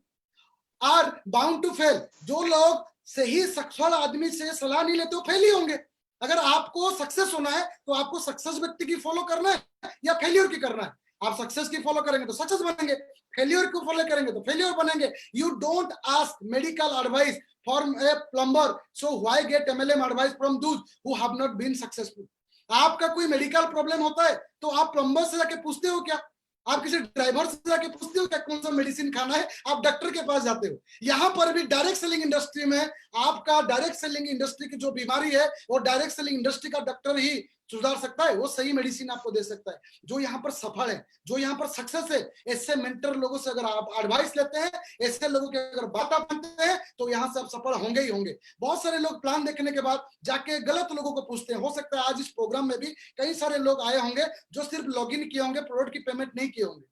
are bound to fail। जो लोग सही सफल आदमी से सलाह नहीं लेते वो फेल ही होंगे। अगर आपको सक्सेस होना है तो आपको सक्सेस व्यक्ति की फॉलो करना है या फेलियर की करना है। आप सक्सेस की फॉलो करेंगे तो सक्सेस बनेंगे, फेलियर को फॉलो करेंगे तो फेलियर बनेंगे। You don't ask medical advice from a plumber, so why get MLM advice from those who have not been successful। आपका कोई मेडिकल प्रॉब्लम होता है तो आप प्लम्बर से जाके पूछते हो क्या? आप किसी ड्राइवर से जाके पूछते हो क्या कौन सा मेडिसिन खाना है? आप डॉक्टर के पास जाते हो। यहाँ पर भी डायरेक्ट सेलिंग इंडस्ट्री में आपका डायरेक्ट सेलिंग इंडस्ट्री की जो बीमारी है वो डायरेक्ट सेलिंग इंडस्ट्री का डॉक्टर ही सुधार सकता है, वो सही मेडिसिन आपको दे सकता है। जो यहाँ पर सफल है, जो यहाँ पर सक्सेस है, ऐसे मेंटर लोगों से अगर आप एडवाइस लेते हैं, ऐसे लोगों के अगर बात मानते हैं तो यहाँ से आप सफल होंगे ही होंगे। बहुत सारे लोग प्लान देखने के बाद जाके गलत लोगों को पूछते हैं। हो सकता है आज इस प्रोग्राम में भी कई सारे लोग आए होंगे जो सिर्फ लॉग इन किए होंगे, प्रोडक्ट की पेमेंट नहीं किए होंगे।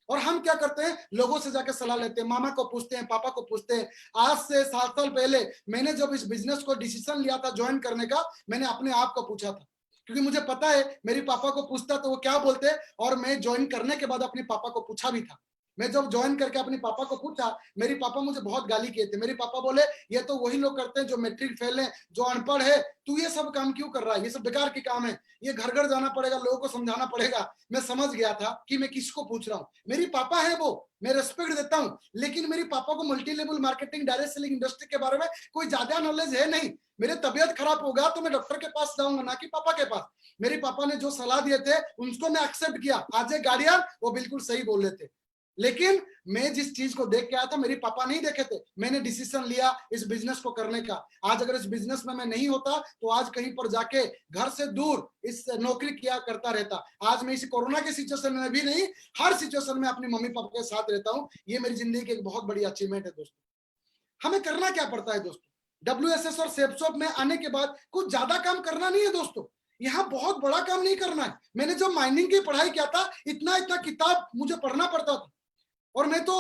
और हम क्या करते हैं, लोगों से जाकर सलाह लेते हैं, मामा को पूछते हैं, पापा को पूछते हैं। आज से 7 साल पहले मैंने जब इस बिजनेस को डिसीजन लिया था ज्वाइन करने का, मैंने अपने आप को पूछा था, क्योंकि मुझे पता है मेरी पापा को पूछता तो वो क्या बोलते। और मैं ज्वाइन करने के बाद अपने पापा को पूछा भी था। मैं जब ज्वाइन करके अपने पापा को पूछा, मेरे पापा मुझे बहुत गाली किए थे। मेरे पापा बोले ये तो वही लोग करते हैं जो मैट्रिक फेल है, जो अनपढ़ है, तू ये सब काम क्यों कर रहा है, ये सब बेकार के काम है, ये घर घर जाना पड़ेगा, लोगों को समझाना पड़ेगा। मैं समझ गया था कि मैं किसको पूछ रहा हूँ। मेरी पापा है वो, मैं रेस्पेक्ट देता हूँ, लेकिन मेरे पापा को multi level marketing, direct selling industry के बारे में कोई ज्यादा नॉलेज है नहीं। मेरे तबियत खराब होगा तो मैं डॉक्टर के पास जाऊंगा, ना कि पापा के पास। मेरे पापा ने जो सलाह दिए थे उनको मैं एक्सेप्ट किया। आज एक गार्डियन, वो बिल्कुल सही बोल रहे थे। लेकिन मैं जिस चीज को देख के आया था मेरे पापा नहीं देखे थे। मैंने डिसीजन लिया इस बिजनेस को करने का। आज अगर इस बिजनेस में मैं नहीं होता तो आज कहीं पर जाके घर से दूर इस नौकरी किया करता रहता। आज मैं इस कोरोना के सिचुएशन में भी नहीं, हर सिचुएशन में अपनी मम्मी पापा के साथ रहता हूँ। ये मेरी जिंदगी की एक बहुत बड़ी अचीवमेंट है दोस्तों। हमें करना क्या पड़ता है दोस्तों, WSS और सेपशॉप में आने के बाद कुछ ज्यादा काम करना नहीं है दोस्तों। यहाँ बहुत बड़ा काम नहीं करना है। मैंने जब माइनिंग की पढ़ाई किया था, इतना इतना किताब मुझे पढ़ना पड़ता था। और मैं तो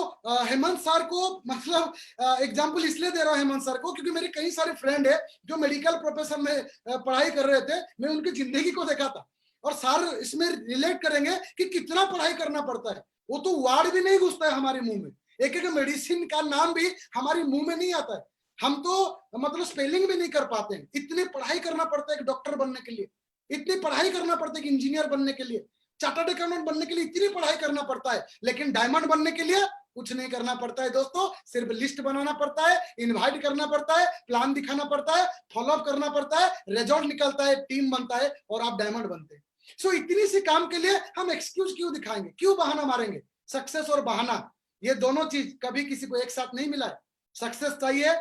हेमंत सर को मतलब एग्जांपल इसलिए दे रहा हूँ हेमंत सर को, क्योंकि मेरे कई सारे फ्रेंड है जो मेडिकल प्रोफेशन में पढ़ाई कर रहे थे। मैं उनकी जिंदगी को देखा था और सर इसमें रिलेट करेंगे कि कितना पढ़ाई करना पड़ता है। वो तो वर्ड भी नहीं घुसता है हमारे मुंह में, एक एक मेडिसिन का नाम भी हमारे मुंह में नहीं आता है। हम तो मतलब स्पेलिंग भी नहीं कर पाते हैं। इतनी पढ़ाई करना पड़ता है एक डॉक्टर बनने के लिए, इतनी पढ़ाई करना पड़ता है कि इंजीनियर बनने के लिए, चार्टर्ड अकाउंटेंट बनने के लिए इतनी पढ़ाई करना पड़ता है। लेकिन डायमंड बनने के लिए कुछ नहीं करना पड़ता है दोस्तों। सिर्फ लिस्ट बनाना पड़ता है, इनवाइट करना पड़ता है, प्लान दिखाना पड़ता है, फॉलोअप करना पड़ता है, रिजल्ट निकलता है, टीम बनता है और आप डायमंड बनते हैं। सो इतनी सी काम के लिए हम एक्सक्यूज क्यों दिखाएंगे, क्यों बहाना मारेंगे? सक्सेस और बहाना, ये दोनों चीज कभी किसी को एक साथ नहीं मिला है। सक्सेस चाहिए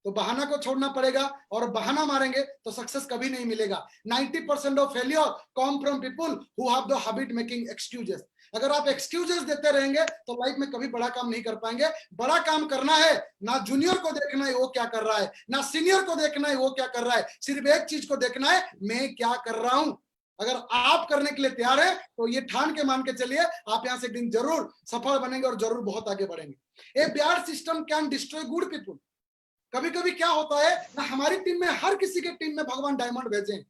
तो बहाना को छोड़ना पड़ेगा, और बहाना मारेंगे तो सक्सेस कभी नहीं मिलेगा। 90% of failure come from people who have the habit making excuses. अगर आप एक्सक्यूजेस देते रहेंगे तो लाइफ में कभी बड़ा काम नहीं कर पाएंगे। बड़ा काम करना है, ना जूनियर को देखना है वो क्या कर रहा है, ना सीनियर को देखना है वो क्या कर रहा है, सिर्फ एक चीज को देखना है, मैं क्या कर रहा हूं। अगर आप करने के लिए तैयार है तो ये ठान के मान के चलिए, आप यहां से एक दिन जरूर सफल बनेंगे और जरूर बहुत आगे बढ़ेंगे। A bad system can destroy good people. कभी कभी क्या होता है ना, हमारी टीम में हर किसी के टीम में भगवान डायमंड भेजे।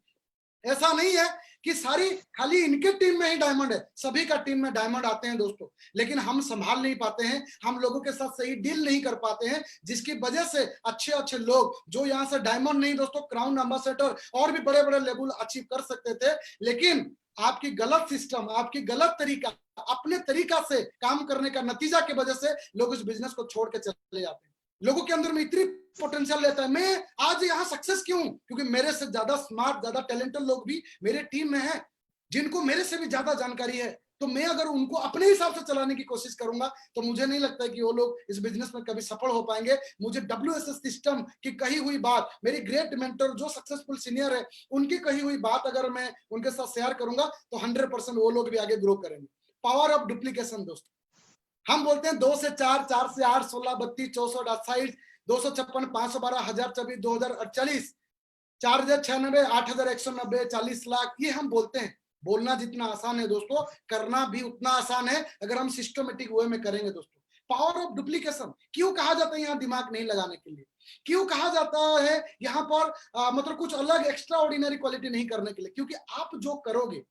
ऐसा नहीं है कि सारी खाली इनके टीम में ही डायमंड है, सभी का टीम में डायमंड आते हैं दोस्तों, लेकिन हम संभाल नहीं पाते हैं, हम लोगों के साथ सही डील नहीं कर पाते हैं, जिसकी वजह से अच्छे अच्छे लोग जो यहाँ से डायमंड नहीं दोस्तों, क्राउन एम्बेसडर और भी बड़े बड़े लेवल अचीव कर सकते थे, लेकिन आपकी गलत सिस्टम, आपकी गलत तरीका, अपने तरीका से काम करने का नतीजा की वजह से लोग इस बिजनेस को छोड़ के चले जाते हैं। लोगों के अंदर में इतनी पोटेंशियल रहता है, मैं आज यहाँ सक्सेस क्यों हूं? क्योंकि मेरे से ज्यादा स्मार्ट, ज्यादा टैलेंटेड लोग भी मेरे टीम में हैं, जिनको मेरे से भी ज्यादा जानकारी है। तो मैं अगर उनको अपने हिसाब से चलाने की कोशिश करूंगा तो मुझे नहीं लगता है कि वो लोग इस बिजनेस में कभी सफल हो पाएंगे। मुझे WSS सिस्टम की कही हुई बात, मेरी ग्रेट मेंटर जो सक्सेसफुल सीनियर है, उनकी कही हुई बात अगर मैं उनके साथ शेयर करूंगा तो 100% वो लोग भी आगे ग्रो करेंगे। पावर ऑफ डुप्लीकेशन दोस्तों, हम बोलते हैं 2 से 4, 4 से 8, 16, 32, 64, 28, 256, 512, 1024, 2048, 4096, 8190, 40 लाख, ये हम बोलते हैं। बोलना जितना आसान है दोस्तों, करना भी उतना आसान है अगर हम सिस्टमेटिक वे में करेंगे दोस्तों। पावर ऑफ डुप्लीकेशन क्यों कहा जाता है? यहाँ दिमाग नहीं लगाने के लिए। क्यों कहा जाता है यहाँ पर मतलब कुछ अलग एक्स्ट्रा ऑर्डिनरी क्वालिटी नहीं करने के लिए? क्योंकि आप जो करोगे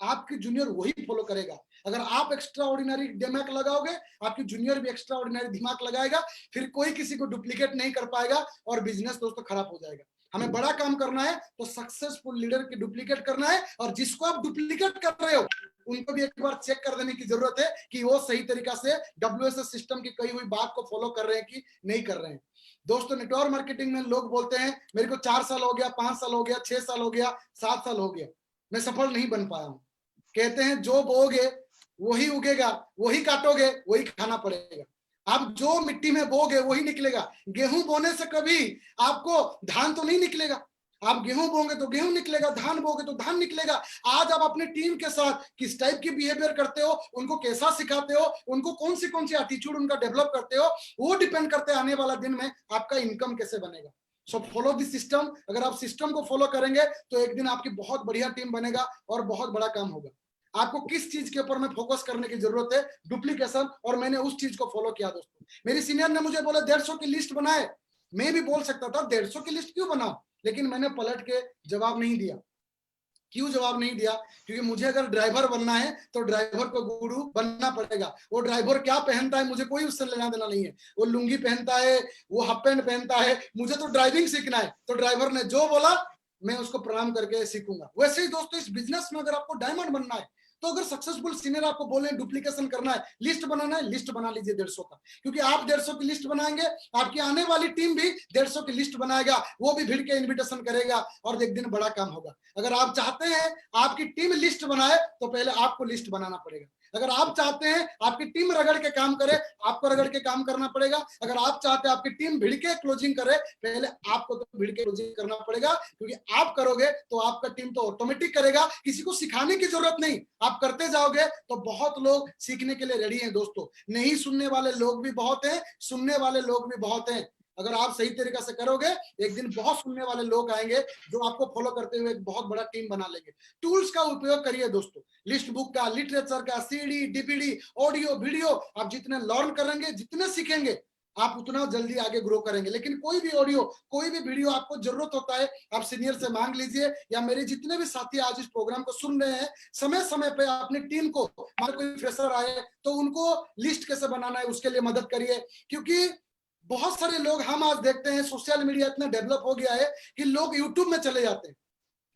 आपकी जूनियर वही फॉलो करेगा। अगर आप एक्स्ट्रा ऑर्डिनरी दिमाग लगाओगे, आपकी जूनियर भी एक्स्ट्रा ऑर्डिनरी दिमाग लगाएगा, फिर कोई किसी को डुप्लीकेट नहीं कर पाएगा और बिजनेस दोस्तों खराब हो जाएगा। हमें बड़ा काम करना है तो सक्सेसफुल लीडर की डुप्लीकेट करना है, और जिसको आप डुप्लीकेट कर रहे हो उनको भी एक बार चेक कर देने की जरूरत है कि वो सही तरीका से WSS सिस्टम की कही हुई बात को फॉलो कर रहे हैं कि नहीं कर रहे हैं। दोस्तों नेटवर्क मार्केटिंग में लोग बोलते हैं मेरे को 4 साल हो गया, 5 साल हो गया, 6 साल हो गया, 7 साल हो गया, मैं सफल नहीं बन पाया हूं। कहते हैं जो बोगे वही उगेगा, वही काटोगे वही खाना पड़ेगा। आप जो मिट्टी में बोगे वही निकलेगा। गेहूं बोने से कभी आपको धान तो नहीं निकलेगा। आप गेहूं बोगे तो गेहूं निकलेगा, धान बोगे तो धान निकलेगा। आज आप अपने टीम के साथ किस टाइप की बिहेवियर करते हो, उनको कैसा सिखाते हो, उनको कौन सी एटीट्यूड उनका डेवलप करते हो, वो डिपेंड करते हैं आने वाला दिन में आपका इनकम कैसे बनेगा। So follow this system. अगर आप सिस्टम को फॉलो करेंगे तो एक दिन आपकी बहुत बढ़िया टीम बनेगा और बहुत बड़ा काम होगा। आपको किस चीज के ऊपर में फोकस करने की जरूरत है? डुप्लीकेशन। और मैंने उस चीज को फॉलो किया दोस्तों। मेरी सीनियर ने मुझे बोला 150 की लिस्ट बनाए। मैं भी बोल सकता था 150 की लिस्ट क्यों बनाऊं, लेकिन मैंने पलट के जवाब नहीं दिया। क्यों जवाब नहीं दिया? क्योंकि मुझे अगर ड्राइवर बनना है तो ड्राइवर को गुरु बनना पड़ेगा। वो ड्राइवर क्या पहनता है मुझे कोई उससे लेना देना नहीं है। वो लुंगी पहनता है, वो हाफ पैंट पहनता है, मुझे तो ड्राइविंग सीखना है। तो ड्राइवर ने जो बोला मैं उसको प्रणाम करके सीखूंगा। वैसे ही दोस्तों इस बिजनेस में अगर आपको डायमंड बनना है तो अगर सक्सेसफुल सीनियर आपको बोले डुप्लीकेशन करना है, लिस्ट बनाना है, लिस्ट बना लीजिए 150 का। क्योंकि आप 150 की लिस्ट बनाएंगे, आपकी आने वाली टीम भी 150 की लिस्ट बनाएगा, वो भी भिड़ के इन्विटेशन करेगा और एक दिन बड़ा काम होगा। अगर आप चाहते हैं आपकी टीम लिस्ट बनाए तो पहले आपको लिस्ट बनाना पड़ेगा। अगर आप चाहते हैं आपकी टीम रगड़ के काम करे, आपको रगड़ के काम करना पड़ेगा। अगर आप चाहते हैं आपकी टीम भिड़ के क्लोजिंग करे, पहले आपको तो भिड़ के क्लोजिंग करना पड़ेगा। क्योंकि आप करोगे तो आपका टीम तो ऑटोमेटिक करेगा, किसी को सिखाने की जरूरत नहीं। आप करते जाओगे तो बहुत लोग सीखने के लिए रेडी हैं दोस्तों। नहीं सुनने वाले लोग भी बहुत हैं, सुनने वाले लोग भी बहुत हैं। अगर आप सही तरीका से करोगे एक दिन बहुत सुनने वाले लोग आएंगे जो आपको फॉलो करते हुए एक बहुत बड़ा टीम बना लेंगे। टूल्स का उपयोग करिए दोस्तों, लिस्ट बुक का, लिटरेचर का, CD, DPD, ऑडियो, वीडियो। आप जितने लर्न करेंगे, जितने सीखेंगे, आप उतना जल्दी आगे ग्रो करेंगे। लेकिन कोई भी ऑडियो, कोई भी वीडियो आपको जरूरत होता है आप सीनियर से मांग लीजिए, या मेरे जितने भी साथी आज इस प्रोग्राम को सुन रहे हैं, समय समय पे अपनी टीम को, मान कोई फ्रेशर आए तो उनको लिस्ट कैसे बनाना है उसके लिए मदद करिए। क्योंकि बहुत सारे लोग हम आज देखते हैं सोशल मीडिया इतना डेवलप हो गया है कि लोग यूट्यूब में चले जाते हैं।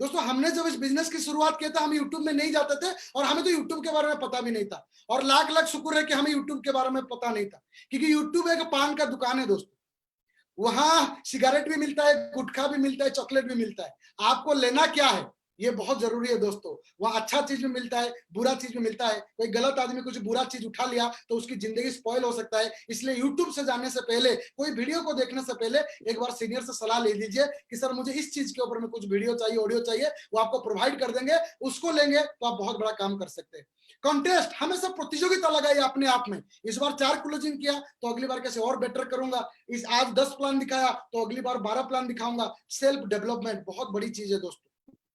दोस्तों हमने जब इस बिजनेस की शुरुआत किया था हम यूट्यूब में नहीं जाते थे, और हमें तो यूट्यूब के बारे में पता भी नहीं था। और लाख लाख शुक्र है कि हमें यूट्यूब के बारे में पता नहीं था, क्योंकि यूट्यूब एक पान का दुकान है दोस्तों। वहां सिगरेट भी मिलता है, गुटखा भी मिलता है, चॉकलेट भी मिलता है। आपको लेना क्या है ये बहुत जरूरी है दोस्तों। वहां अच्छा चीज भी मिलता है, बुरा चीज भी मिलता है। कोई गलत आदमी कुछ बुरा चीज उठा लिया तो उसकी जिंदगी स्पॉइल हो सकता है। इसलिए यूट्यूब से जाने से पहले, कोई वीडियो को देखने से पहले एक बार सीनियर से सलाह ले लीजिए कि सर मुझे इस चीज के ऊपर में कुछ वीडियो चाहिए, ऑडियो चाहिए। वो आपको प्रोवाइड कर देंगे, उसको लेंगे तो आप बहुत बड़ा काम कर सकते हैं। कॉन्टेस्ट, हमेशा प्रतियोगिता लगाई अपने आप में। इस बार 4 क्लोजिंग किया तो अगली बार कैसे और बेटर करूंगा। इस आज 10 प्लान दिखाया तो अगली बार 12 प्लान दिखाऊंगा। सेल्फ डेवलपमेंट बहुत बड़ी चीज है दोस्तों।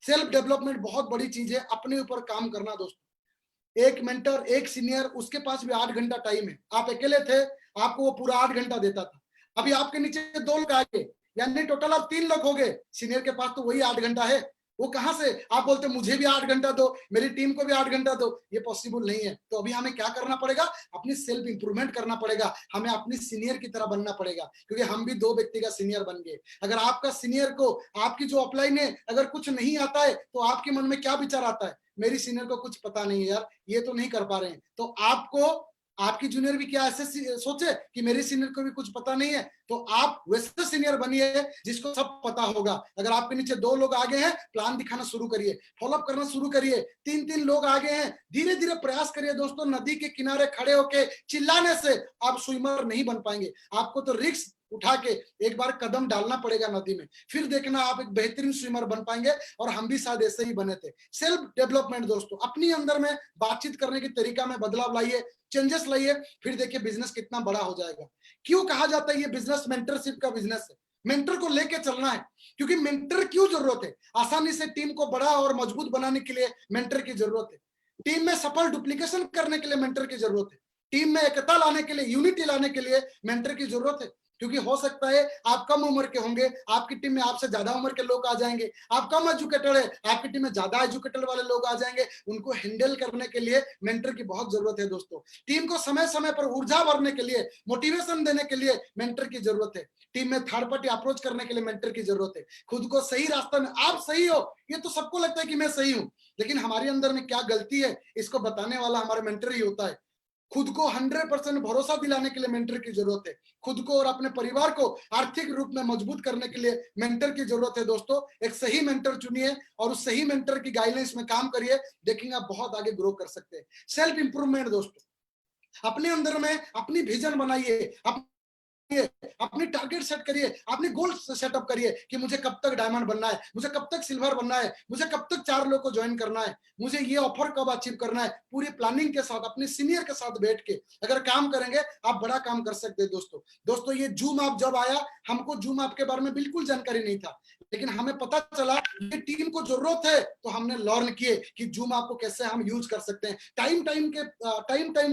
सेल्फ डेवलपमेंट बहुत बड़ी चीज है, अपने ऊपर काम करना दोस्तों। एक मेंटर, एक सीनियर, उसके पास भी 8 घंटा टाइम है। आप अकेले थे, आपको वो पूरा 8 घंटा देता था। अभी आपके नीचे 2 लोग आए, यानी टोटल आप 3 लोग हो गए। सीनियर के पास तो वही 8 घंटा है। वो कहां से आप बोलते मुझे भी 8 घंटा दो, मेरी टीम को भी 8 घंटा दो, ये पॉसिबल नहीं है। तो अभी हमें क्या करना पड़ेगा, अपनी सेल्फ इंप्रूवमेंट करना पड़ेगा, हमें अपनी सीनियर की तरह बनना पड़ेगा, क्योंकि हम भी 2 व्यक्ति का सीनियर बन गए। अगर आपका सीनियर को आपकी जो अपलाइन है अगर कुछ नहीं आता है तो आपके मन में क्या विचार आता है, मेरी सीनियर को कुछ पता नहीं है यार, ये तो नहीं कर पा रहे हैं। तो आपको आपकी जूनियर भी क्या ऐसे सोचे कि मेरे सीनियर को भी कुछ पता नहीं है, तो आप वैसे सीनियर बनिए जिसको सब पता होगा। अगर आपके नीचे 2 लोग आगे हैं, प्लान दिखाना शुरू करिए, फॉलोअप करना शुरू करिए। 3-3 लोग आगे हैं, धीरे धीरे प्रयास करिए दोस्तों। नदी के किनारे खड़े होके चिल्लाने से आप स्विमर नहीं बन पाएंगे, आपको तो रिस्क उठा के एक बार कदम डालना पड़ेगा नदी में, फिर देखना आप एक बेहतरीन स्विमर बन पाएंगे। और हम भी शायद ऐसे ही बने थे। सेल्फ डेवलपमेंट दोस्तों, अपनी अंदर में बातचीत करने के तरीका में बदलाव लाइए, चेंजेस लाइए, फिर देखिए बिजनेस कितना बड़ा हो जाएगा। क्यों कहा जाता है ये बिजनेस मेंटरशिप का बिजनेस है, मेंटर को लेके चलना है। क्योंकि मेंटर क्यों जरूरत है, आसानी से टीम को बड़ा और मजबूत बनाने के लिए मेंटर की जरूरत है। टीम में सफल डुप्लीकेशन करने के लिए मेंटर की जरूरत है। टीम में एकता लाने के लिए, यूनिटी लाने के लिए मेंटर की जरूरत है। क्योंकि हो सकता है आप कम उम्र के होंगे, आपकी टीम में आपसे ज्यादा उम्र के लोग आ जाएंगे। आप कम एजुकेटेड है, आपकी टीम में ज्यादा एजुकेटेड वाले लोग आ जाएंगे। उनको हैंडल करने के लिए मेंटर की बहुत जरूरत है दोस्तों। टीम को समय समय पर ऊर्जा भरने के लिए, मोटिवेशन देने के लिए मेंटर की जरूरत है। टीम में थर्ड पार्टी अप्रोच करने के लिए मेंटर की जरूरत है। खुद को सही रास्ते में, आप सही हो, ये तो सबको लगता है कि मैं सही हूं, लेकिन हमारे अंदर में क्या गलती है इसको बताने वाला हमारा मेंटर ही होता है। खुद को 100% भरोसा दिलाने के लिए मेंटर की जरूरत है। खुद को और अपने परिवार को आर्थिक रूप में मजबूत करने के लिए मेंटर की जरूरत है दोस्तों। एक सही मेंटर चुनिए और उस सही मेंटर की गाइडलाइंस में काम करिए, देखेंगे आप बहुत आगे ग्रो कर सकते हैं। सेल्फ इंप्रूवमेंट दोस्तों, अपने अंदर में अपनी विजन बनाइए, अपनी टारगेट सेट करिए, अपनी गोल सेटअप करिए कि मुझे कब तक डायमंड बनना है, मुझे कब तक सिल्वर बनना है, मुझे कब तक 4 लोग को ज्वाइन करना है, मुझे ये ऑफर कब अचीव करना है। पूरी प्लानिंग के साथ अपने सीनियर के साथ बैठ के अगर काम करेंगे आप बड़ा काम कर सकते हैं दोस्तों। ये जूम ऐप जब आया, हमको जूम ऐप के बारे में बिल्कुल जानकारी नहीं था, लेकिन हमें पता चला ये टीम को जरूरत है, तो हमने लर्न किए कि जूम ऐप को कैसे हम यूज कर सकते हैं। टाइम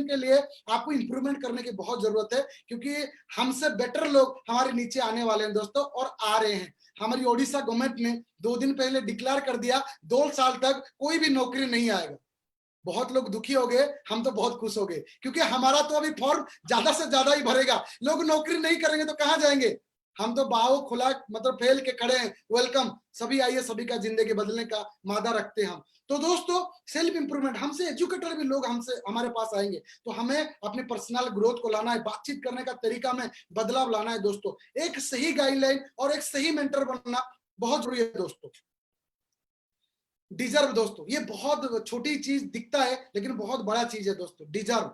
के लिए आपको इंप्रूवमेंट करने की बहुत जरूरत है, क्योंकि हमसे बेटर लोग हमारे नीचे आने वाले हैं दोस्तों, और आ रहे हैं। हमारी ओडिशा गवर्नमेंट ने 2 दिन पहले डिक्लेयर कर दिया 2 साल तक कोई भी नौकरी नहीं आएगा। बहुत लोग दुखी हो गए, हम तो बहुत खुश हो गए, क्योंकि हमारा तो अभी फॉर्म ज्यादा से ज्यादा ही भरेगा। लोग नौकरी नहीं करेंगे तो कहां जाएंगे। हम तो बाहों खुला मतलब फैल के खड़े हैं, वेलकम, सभी आइए, सभी का जिंदगी बदलने का मादा रखते हैं हम। तो दोस्तों सेल्फ इंप्रूवमेंट, हमसे एजुकेटेड भी लोग हमसे हमारे पास आएंगे, तो हमें अपने पर्सनल ग्रोथ को लाना है, बातचीत करने का तरीका में बदलाव लाना है दोस्तों। एक सही गाइडलाइन और एक सही मेंटर बनना बहुत जरूरी है दोस्तों। डिजर्व दोस्तों, ये बहुत छोटी चीज दिखता है लेकिन बहुत बड़ा चीज है दोस्तों। डिजर्व,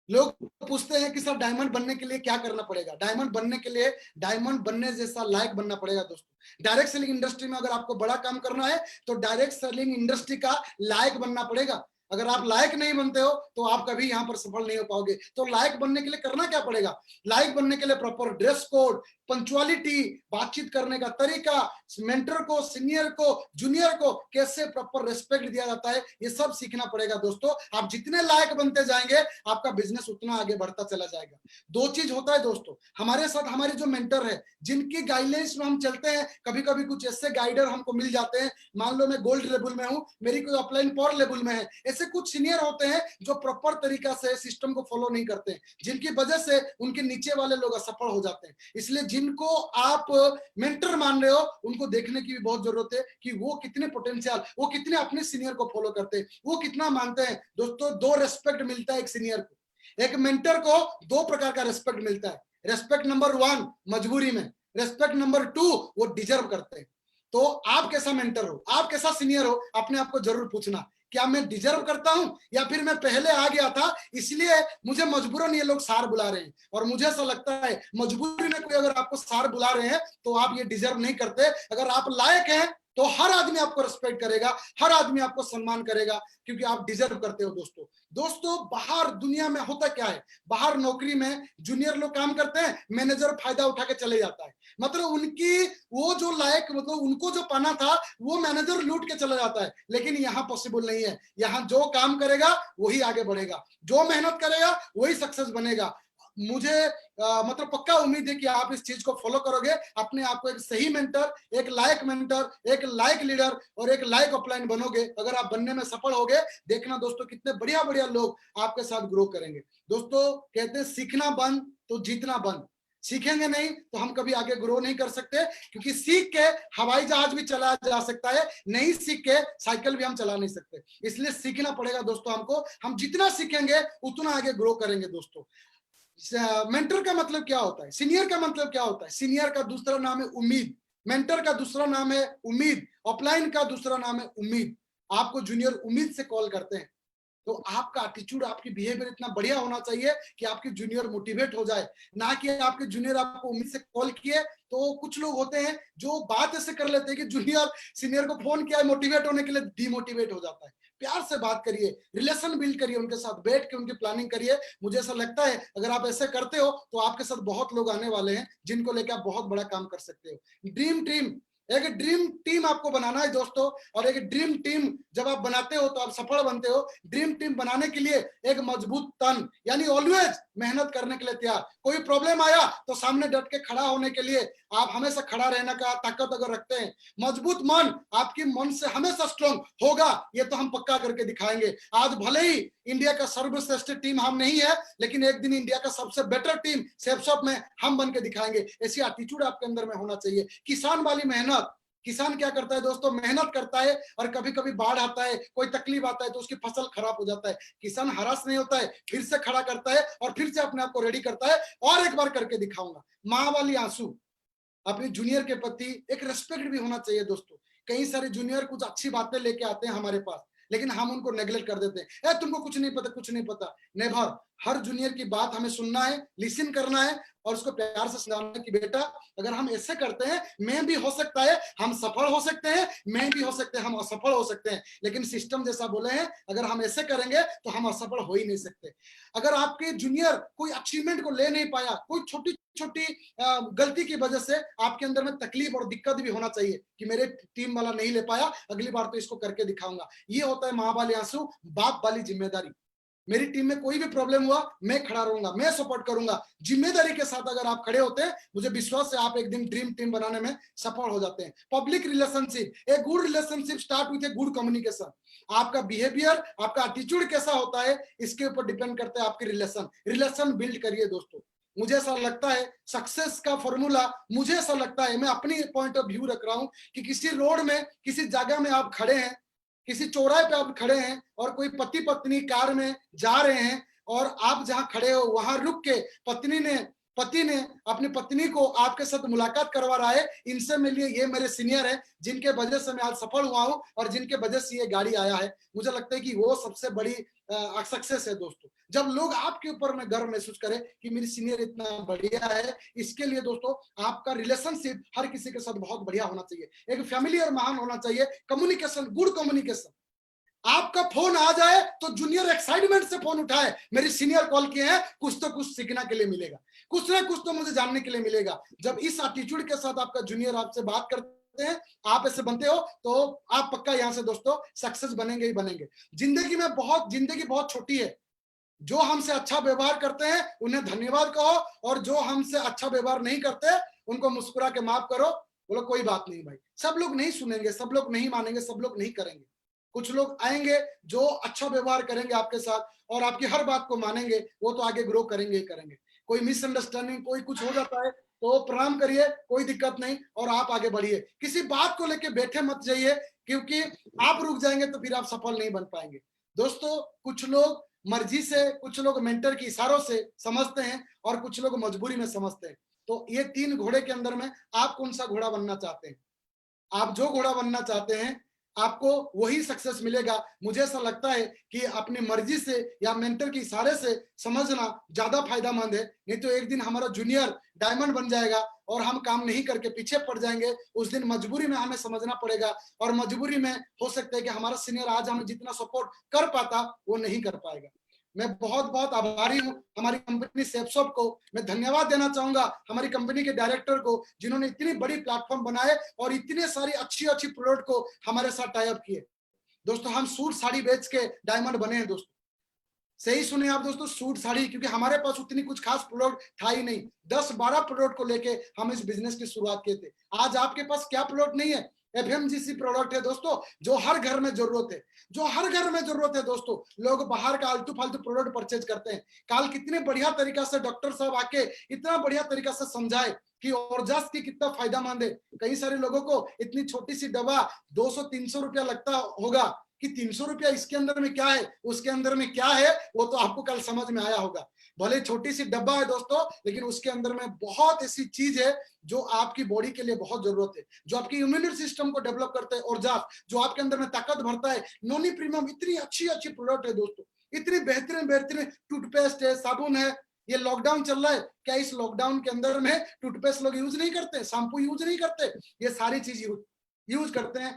लोग पूछते हैं कि सर डायमंड बनने के लिए क्या करना पड़ेगा। डायमंड बनने के लिए डायमंड बनने जैसा लायक बनना पड़ेगा दोस्तों। डायरेक्ट सेलिंग इंडस्ट्री में अगर आपको बड़ा काम करना है तो डायरेक्ट सेलिंग इंडस्ट्री का लायक बनना पड़ेगा। अगर आप लायक नहीं बनते हो तो आप कभी यहाँ पर सफल नहीं हो पाओगे। तो लायक बनने के लिए करना क्या पड़ेगा, लायक बनने के लिए प्रॉपर ड्रेस कोड, पंचुअलिटी, बातचीत करने का तरीका, मेंटर को, सीनियर को, जूनियर को कैसे प्रॉपर रिस्पेक्ट दिया जाता है, ये सब सीखना पड़ेगा दोस्तों। आप जितने लायक बनते जाएंगे आपका बिजनेस उतना आगे बढ़ता चला जाएगा। 2 चीज होता है दोस्तों, हमारे साथ हमारे जो मेंटर है, जिनकी गाइडलाइंस में हम चलते हैं, कभी कभी कुछ ऐसे गाइडर हमको मिल जाते हैं, मान लो मैं गोल्ड लेवल में हूँ, मेरी कोई अपलाइन पर लेवल में है, ऐसे कुछ सीनियर होते हैं जो प्रॉपर तरीका से सिस्टम को फॉलो नहीं करते हैं, जिनकी वजह से उनके नीचे वाले लोग असफल हो जाते हैं। इसलिए जिनको आप मेंटर मान रहे हो उनको देखने की भी बहुत जरूरत है कि वो कितने पोटेंशियल, वो कितने अपने सीनियर को फॉलो करते हैं, वो कितना मानते हैं दोस्तों। 2 रेस्पेक्ट मिलता है एक सीनियर को, एक मेंटर को 2 प्रकार का रेस्पेक्ट मिलता है। रेस्पेक्ट नंबर 1 मजबूरी में, रेस्पेक्ट नंबर 2 वो डिजर्व करते हैं। तो आप कैसा मेंटर हो, आप कैसा सीनियर हो, अपने आप को जरूर पूछना, क्या मैं डिजर्व करता हूं या फिर मैं पहले आ गया था इसलिए मुझे मजबूरन ये लोग सार बुला रहे हैं। और मुझे ऐसा लगता है मजबूरी में कोई अगर आपको सार बुला रहे हैं तो आप ये डिजर्व नहीं करते। अगर आप लायक हैं तो हर आदमी आपको रिस्पेक्ट करेगा, हर आदमी आपको सम्मान करेगा, क्योंकि आप डिजर्व करते हो दोस्तों। बाहर दुनिया में होता क्या है, बाहर नौकरी में जूनियर लोग काम करते हैं, मैनेजर फायदा उठा के चले जाता है, मतलब उनकी वो जो लायक, मतलब उनको जो पाना था वो मैनेजर लूट के चला जाता है। लेकिन यहाँ पॉसिबल नहीं है, यहाँ जो काम करेगा वही आगे बढ़ेगा, जो मेहनत करेगा वही सक्सेस बनेगा। मुझे मतलब पक्का उम्मीद है कि आप इस चीज को फॉलो करोगे, अपने आप को एक सही मेंटर, एक लायक लीडर और एक लायक अपलाइन बनोगे। अगर आप बनने में सफल होगे, देखना दोस्तों कितने बढ़िया बढ़िया लोग आपके साथ ग्रो करेंगे। दोस्तों कहते हैं सीखना बंद तो जीतना बंद। सीखेंगे नहीं तो हम कभी आगे ग्रो नहीं कर सकते, क्योंकि सीख के हवाई जहाज भी चला जा सकता है, नहीं सीख के साइकिल भी हम चला नहीं सकते। इसलिए सीखना पड़ेगा दोस्तों हमको। हम जितना सीखेंगे उतना आगे ग्रो करेंगे दोस्तों। मेंटर का मतलब क्या होता है, सीनियर का मतलब क्या होता है? सीनियर का दूसरा नाम है उम्मीद, मेंटर का दूसरा नाम है उम्मीद, अपलाइन का दूसरा नाम है उम्मीद। आपको जूनियर उम्मीद से कॉल करते हैं, तो आपका एटीट्यूड, आपकी बिहेवियर इतना बढ़िया होना चाहिए कि आपके जूनियर मोटिवेट हो जाए, ना कि आपके जूनियर आपको उम्मीद से कॉल किए। तो कुछ लोग होते हैं जो बात ऐसे कर लेते हैं कि जूनियर सीनियर को फोन किया है मोटिवेट होने के लिए, डिमोटिवेट हो जाता है। प्यार से बात करिए, रिलेशन बिल्ड करिए, उनके साथ बैठ के उनकी प्लानिंग करिए। मुझे ऐसा लगता है अगर आप ऐसे करते हो तो आपके साथ बहुत लोग आने वाले हैं जिनको लेकर आप बहुत बड़ा काम कर सकते हो। एक ड्रीम टीम आपको बनाना है दोस्तों, और एक ड्रीम टीम जब आप बनाते हो तो आप सफल बनते हो। ड्रीम टीम बनाने के लिए एक मजबूत तन, यानी ऑलवेज मेहनत करने के लिए तैयार। कोई प्रॉब्लम आया तो सामने डट के खड़ा होने के लिए आप हमेशा खड़ा रहने का ताकत अगर रखते हैं। मजबूत मन, आपकी मन से हमेशा स्ट्रांग होगा, ये तो हम पक्का करके दिखाएंगे। आज भले ही इंडिया का सर्वश्रेष्ठ टीम हम नहीं है, लेकिन एक दिन इंडिया का सबसे बेटर टीम सेफशॉप में हम बन के दिखाएंगे। ऐसी एटीट्यूड आपके अंदर में होना चाहिए। किसान वाली मेहनत, किसान क्या करता है दोस्तों, मेहनत करता है और कभी कभी बाढ़ आता है, कोई तकलीफ आता है तो उसकी फसल खराब हो जाता है। किसान हरास नहीं होता है, फिर से खड़ा करता है और फिर से अपने आप को रेडी करता है और एक बार करके दिखाऊंगा। माँ वाली आंसू, अपने जूनियर के प्रति एक रेस्पेक्ट भी होना चाहिए दोस्तों। कई सारे जूनियर कुछ अच्छी बातें लेके आते हैं हमारे पास, लेकिन हम उनको नेग्लेक्ट कर देते हैं। तुमको कुछ नहीं पता, कुछ नहीं पता। नेवर। हर जूनियर की बात हमें सुनना है, लिसन करना है और उसको प्यार से समझाना है कि बेटा अगर हम ऐसे करते हैं, मैं भी हो सकता है हम सफल हो सकते हैं, मैं भी हो सकते हैं हम असफल हो सकते हैं, लेकिन सिस्टम जैसा बोले हैं अगर हम ऐसे करेंगे तो हम असफल हो ही नहीं सकते। अगर आपके जूनियर कोई अचीवमेंट को ले नहीं पाया, कोई छोटी छोटी गलती की वजह से आपके अंदर में तकलीफ और दिक्कत भी होना चाहिए कि मेरे टीम वाला नहीं ले पाया, अगली बार तो इसको करके दिखाऊंगा। ये होता है माँ वाले आंसू, बाप वाली जिम्मेदारी। मेरी टीम में कोई भी प्रॉब्लम हुआ, मैं खड़ा रहूंगा, मैं सपोर्ट करूंगा। जिम्मेदारी के साथ अगर आप खड़े होते हैं, मुझे विश्वास है आप एक दिन ड्रीम टीम बनाने में सफल हो जाते हैं। Public relationship, a good relationship start with a good communication. आपका बिहेवियर, आपका एटीट्यूड कैसा होता है, इसके ऊपर डिपेंड करता है आपके रिलेशन बिल्ड करिए दोस्तों। मुझे ऐसा लगता है सक्सेस का फॉर्मूला, मुझे ऐसा लगता है, मैं अपनी पॉइंट ऑफ व्यू रख रहा हूं कि किसी रोड में, किसी जगह में आप खड़े हैं, किसी चौराहे पे आप खड़े हैं और कोई पति पत्नी कार में जा रहे हैं और आप जहां खड़े हो वहां रुक के पति ने अपनी पत्नी को आपके साथ मुलाकात करवा रहा है, इनसे मिलिए, ये मेरे सीनियर है जिनके वजह से मैं आज सफल हुआ हूं और जिनके वजह से ये गाड़ी आया है। मुझे लगता है कि वो सबसे बड़ी सक्सेस है दोस्तों, जब लोग आपके ऊपर में गर्व महसूस करें कि मेरी सीनियर इतना बढ़िया है। इसके लिए दोस्तों आपका रिलेशनशिप हर किसी के साथ बहुत बढ़िया होना चाहिए, एक फैमिलियर महान होना चाहिए, कम्युनिकेशन, गुड कम्युनिकेशन। आपका फोन आ जाए तो जूनियर एक्साइटमेंट से फोन उठाए, मेरे सीनियर कॉल किए हैं, कुछ तो कुछ सीखने के लिए मिलेगा, कुछ ना कुछ तो मुझे जानने के लिए मिलेगा। जब इस एटीट्यूड के साथ आपका जूनियर आपसे बात करते हैं, आप ऐसे बनते हो, तो आप पक्का यहां से दोस्तों सक्सेस बनेंगे ही बनेंगे। जिंदगी बहुत छोटी है। जो हमसे अच्छा व्यवहार करते हैं उन्हें धन्यवाद कहो, और जो हमसे अच्छा व्यवहार नहीं करते उनको मुस्कुरा के माफ करो, बोलो कोई बात नहीं भाई। सब लोग नहीं सुनेंगे, सब लोग नहीं मानेंगे, सब लोग नहीं करेंगे। कुछ लोग आएंगे जो अच्छा व्यवहार करेंगे आपके साथ और आपकी हर बात को मानेंगे, वो तो आगे ग्रो करेंगे ही करेंगे। कोई मिसअंडरस्टैंडिंग, कोई कुछ हो जाता है तो प्रणाम करिए, कोई दिक्कत नहीं, और आप आगे बढ़िए। किसी बात को लेके बैठे मत जाइए, क्योंकि आप रुक जाएंगे तो फिर आप सफल नहीं बन पाएंगे। दोस्तों कुछ लोग मर्जी से, कुछ लोग मेंटर के इशारों से समझते हैं और कुछ लोग मजबूरी में समझते हैं। तो ये तीन घोड़े के अंदर में आप कौन सा घोड़ा बनना चाहते हैं? आप जो घोड़ा बनना चाहते हैं आपको वही सक्सेस मिलेगा। मुझे ऐसा लगता है कि अपनी मर्जी से या मेंटर के इशारे से समझना ज्यादा फायदेमंद है, नहीं तो एक दिन हमारा जूनियर डायमंड बन जाएगा और हम काम नहीं करके पीछे पड़ जाएंगे। उस दिन मजबूरी में हमें समझना पड़ेगा, और मजबूरी में हो सकता है कि हमारा सीनियर आज हमें जितना सपोर्ट कर पाता वो नहीं कर पाएगा। मैं बहुत बहुत आभारी हूं हमारी कंपनी सेफशॉप को। मैं धन्यवाद देना चाहूंगा हमारी कंपनी के डायरेक्टर को, जिन्होंने इतनी बड़ी प्लेटफॉर्म बनाए और इतने सारी अच्छी अच्छी प्रोडक्ट को हमारे साथ टाई अप किए। दोस्तों हम सूट साड़ी बेच के डायमंड बने हैं दोस्तों। सही सुने आप दोस्तों, सूट साड़ी, क्योंकि हमारे पास उतनी कुछ खास प्रोडक्ट था ही नहीं। 10-12 प्रोडक्ट को लेके हम इस बिजनेस की शुरुआत किए थे। आज आपके पास क्या प्रोडक्ट नहीं है? एफएमजीसी प्रोडक्ट है दोस्तों, जो हर घर में जरूरत है, जो हर घर में जरूरत है दोस्तों। लोग बाहर का आलतू फालतू प्रोडक्ट परचेज करते हैं। कल कितने बढ़िया तरीका से डॉक्टर साहब आके इतना बढ़िया तरीका से समझाए कि ओरजास की कितना फायदेमंद है। कई सारे लोगों को इतनी छोटी सी दवा 200-300 रुपया लगता होगा कि 300 रुपया इसके अंदर में क्या है, उसके अंदर में क्या है, वो तो आपको कल समझ में आया होगा। भले छोटी सी डब्बा है दोस्तों, लेकिन उसके अंदर में बहुत ऐसी चीज है जो आपकी बॉडी के लिए बहुत जरूरत है, जो आपकी इम्यूनिटी सिस्टम को डेवलप करता है, और जो आपके अंदर में ताकत भरता है। नोनी प्रीमियम इतनी अच्छी अच्छी प्रोडक्ट है दोस्तों, इतनी बेहतरीन बेहतरीन टूथपेस्ट है, साबुन है। ये लॉकडाउन चल रहा है, क्या इस लॉकडाउन के अंदर में टूथपेस्ट लोग यूज नहीं करते, शैम्पू यूज नहीं करते? ये सारी चीज यूज करते हैं,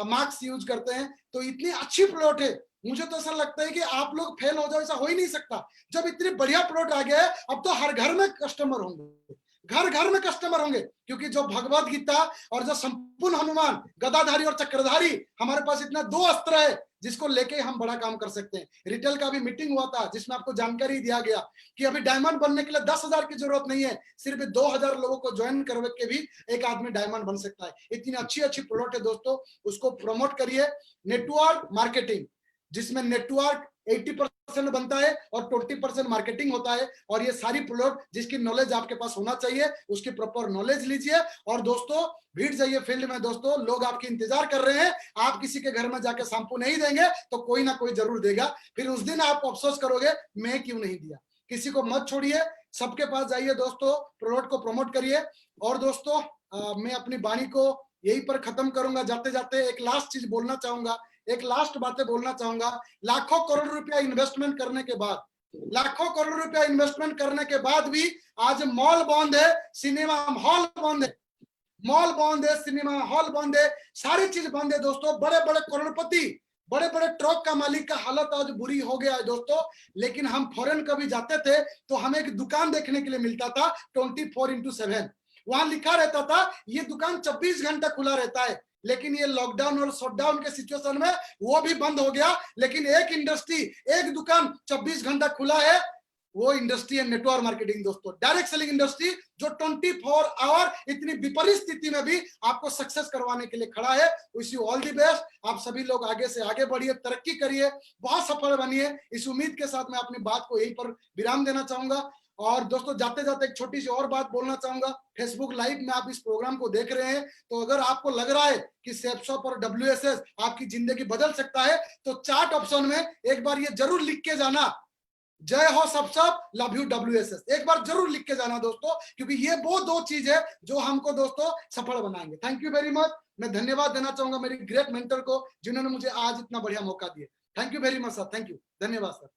मास्क यूज करते हैं। तो इतनी अच्छी प्रोडक्ट है, मुझे तो ऐसा लगता है कि आप लोग फेल हो जाओ, ऐसा हो ही नहीं सकता। जब इतनी बढ़िया प्रोडक्ट आ गया है, अब तो हर घर में कस्टमर होंगे, घर घर में कस्टमर होंगे, क्योंकि जो भगवत गीता और जो संपूर्ण हनुमान गदाधारी और चक्रधारी, हमारे पास इतना 2 अस्त्र है जिसको लेके हम बड़ा काम कर सकते हैं। रिटेल का भी मीटिंग हुआ था, जिसमें आपको जानकारी दिया गया कि अभी डायमंड बनने के लिए 10,000 की जरूरत नहीं है, सिर्फ 2,000 लोगों को ज्वाइन करवे के भी एक आदमी डायमंड बन सकता है। इतनी अच्छी अच्छी प्रोडक्ट है दोस्तों, उसको प्रमोट करिए। नेटवर्क मार्केटिंग, जिसमें नेटवर्क 80% बनता है और 20% मार्केटिंग होता है। और ये सारी प्रोडक्ट जिसकी नॉलेज आपके पास होना चाहिए, उसकी प्रॉपर नॉलेज लीजिए। और दोस्तों भीड़ जाइए फील्ड में दोस्तों, लोग आपकी इंतजार कर रहे हैं। आप किसी के घर में जाके शैम्पू नहीं देंगे तो कोई ना कोई जरूर देगा, फिर उस दिन आप अफसोस करोगे मैं क्यों नहीं दिया। किसी को मत छोड़िए, सबके पास जाइए दोस्तों, प्रोडक्ट को प्रमोट करिए। और दोस्तों मैं अपनी वाणी को यहीं पर खत्म करूंगा। जाते जाते एक लास्ट चीज बोलना चाहूंगा, एक लास्ट बातें बोलना चाहूंगा। लाखों करोड़ रुपया इन्वेस्टमेंट करने के बाद, लाखों करोड़ रुपया इन्वेस्टमेंट करने के बाद भी आज मॉल बंद है, सिनेमा हॉल बंद है, मॉल बंद है, सिनेमा हॉल बंद है, सारी चीज बंद है दोस्तों। बड़े बड़े करोड़पति, बड़े बड़े ट्रक का मालिक का हालत आज बुरी हो गया है दोस्तों। लेकिन हम फॉरेन कभी जाते थे तो हमें एक दुकान देखने के लिए मिलता था 24/7, वहां लिखा रहता था ये दुकान 24 घंटा खुला रहता है। लेकिन ये लॉकडाउन और शटडाउन के सिचुएशन में वो भी बंद हो गया। लेकिन एक इंडस्ट्री, एक दुकान 24 घंटा खुला है, वो इंडस्ट्री है नेटवर्क मार्केटिंग दोस्तों, डायरेक्ट सेलिंग इंडस्ट्री, जो 24 आवर इतनी विपरीत स्थिति में भी आपको सक्सेस करवाने के लिए खड़ा है। Wish you all the best. आप सभी लोग आगे से आगे बढ़िए, तरक्की करिए, बहुत सफल बनिए। इस उम्मीद के साथ मैं अपनी बात को यहीं पर विराम देना चाहूंगा। और दोस्तों जाते जाते एक छोटी सी और बात बोलना चाहूंगा। फेसबुक लाइव में आप इस प्रोग्राम को देख रहे हैं, तो अगर आपको लग रहा है कि सेपशॉप और WSS आपकी जिंदगी बदल सकता है, तो चार्ट ऑप्शन में एक बार ये जरूर लिख के जाना, जय हो सब, लव यू WSS। एक बार जरूर लिख के जाना दोस्तों, क्योंकि ये वो 2 चीज है जो हमको दोस्तों सफल बनाएंगे। Thank you very much. मैं धन्यवाद देना चाहूंगा मेरी ग्रेट मेंटर को, जिन्होंने मुझे आज इतना बढ़िया मौका दिया। Thank you very much sir, thank you, धन्यवाद सर।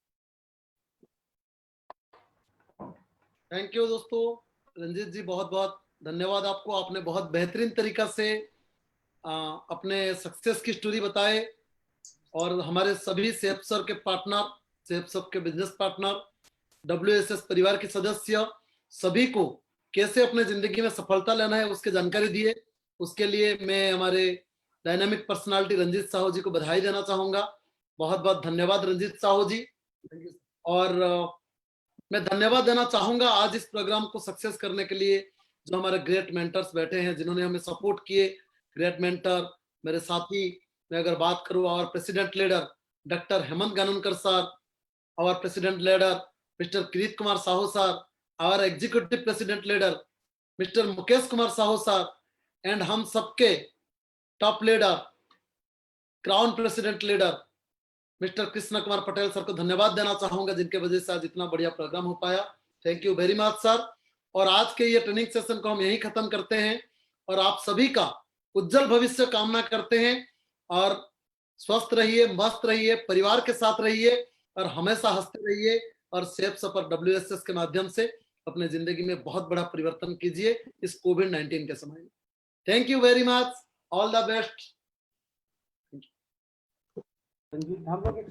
थैंक यू दोस्तों। रंजीत जी बहुत बहुत धन्यवाद आपको। आपने बहुत बेहतरीन तरीका से अपने सक्सेस की स्टोरी बताए, और हमारे सभी सेफ सर के पार्टनर, सेफ सर के बिजनेस पार्टनर, WSS परिवार के सदस्य, सभी को कैसे अपने जिंदगी में सफलता लेना है उसकी जानकारी दिए। उसके लिए मैं हमारे डायनामिक पर्सनालिटी रंजीत साहू जी को बधाई देना चाहूंगा। बहुत बहुत धन्यवाद रंजीत साहू जी। और मैं धन्यवाद देना चाहूंगा आज इस प्रोग्राम को सक्सेस करने के लिए जो हमारे ग्रेट मेंटर्स बैठे हैं, जिन्होंने हमें सपोर्ट किए। ग्रेट मेंटर मेरे साथी, मैं अगर बात करूं, और president leader doctor Hemant Ganankar sir, और president leader mister Kirit Kumar Sahu sir, और executive president leader mister Mukesh Kumar Sahu sir, and हम सबके top leader crown president leader mister Krishna Kumar Patel sir को धन्यवाद देना चाहूंगा, जिनके वजह से आज इतना बढ़िया प्रोग्राम हो पाया। Thank you very much sir. और आज के ये ट्रेनिंग सेशन को हम यहीं खत्म करते हैं, और आप सभी का उज्जवल भविष्य कामना करते हैं। और स्वस्थ रहिए, मस्त रहिए, परिवार के साथ रहिए, और हमेशा हंसते रहिए, और सेफ सफर WSS के माध्यम से अपने जिंदगी में बहुत बड़ा परिवर्तन कीजिए इस कोविड-19 के समय में। Thank you very much, all the best. हम लोग एक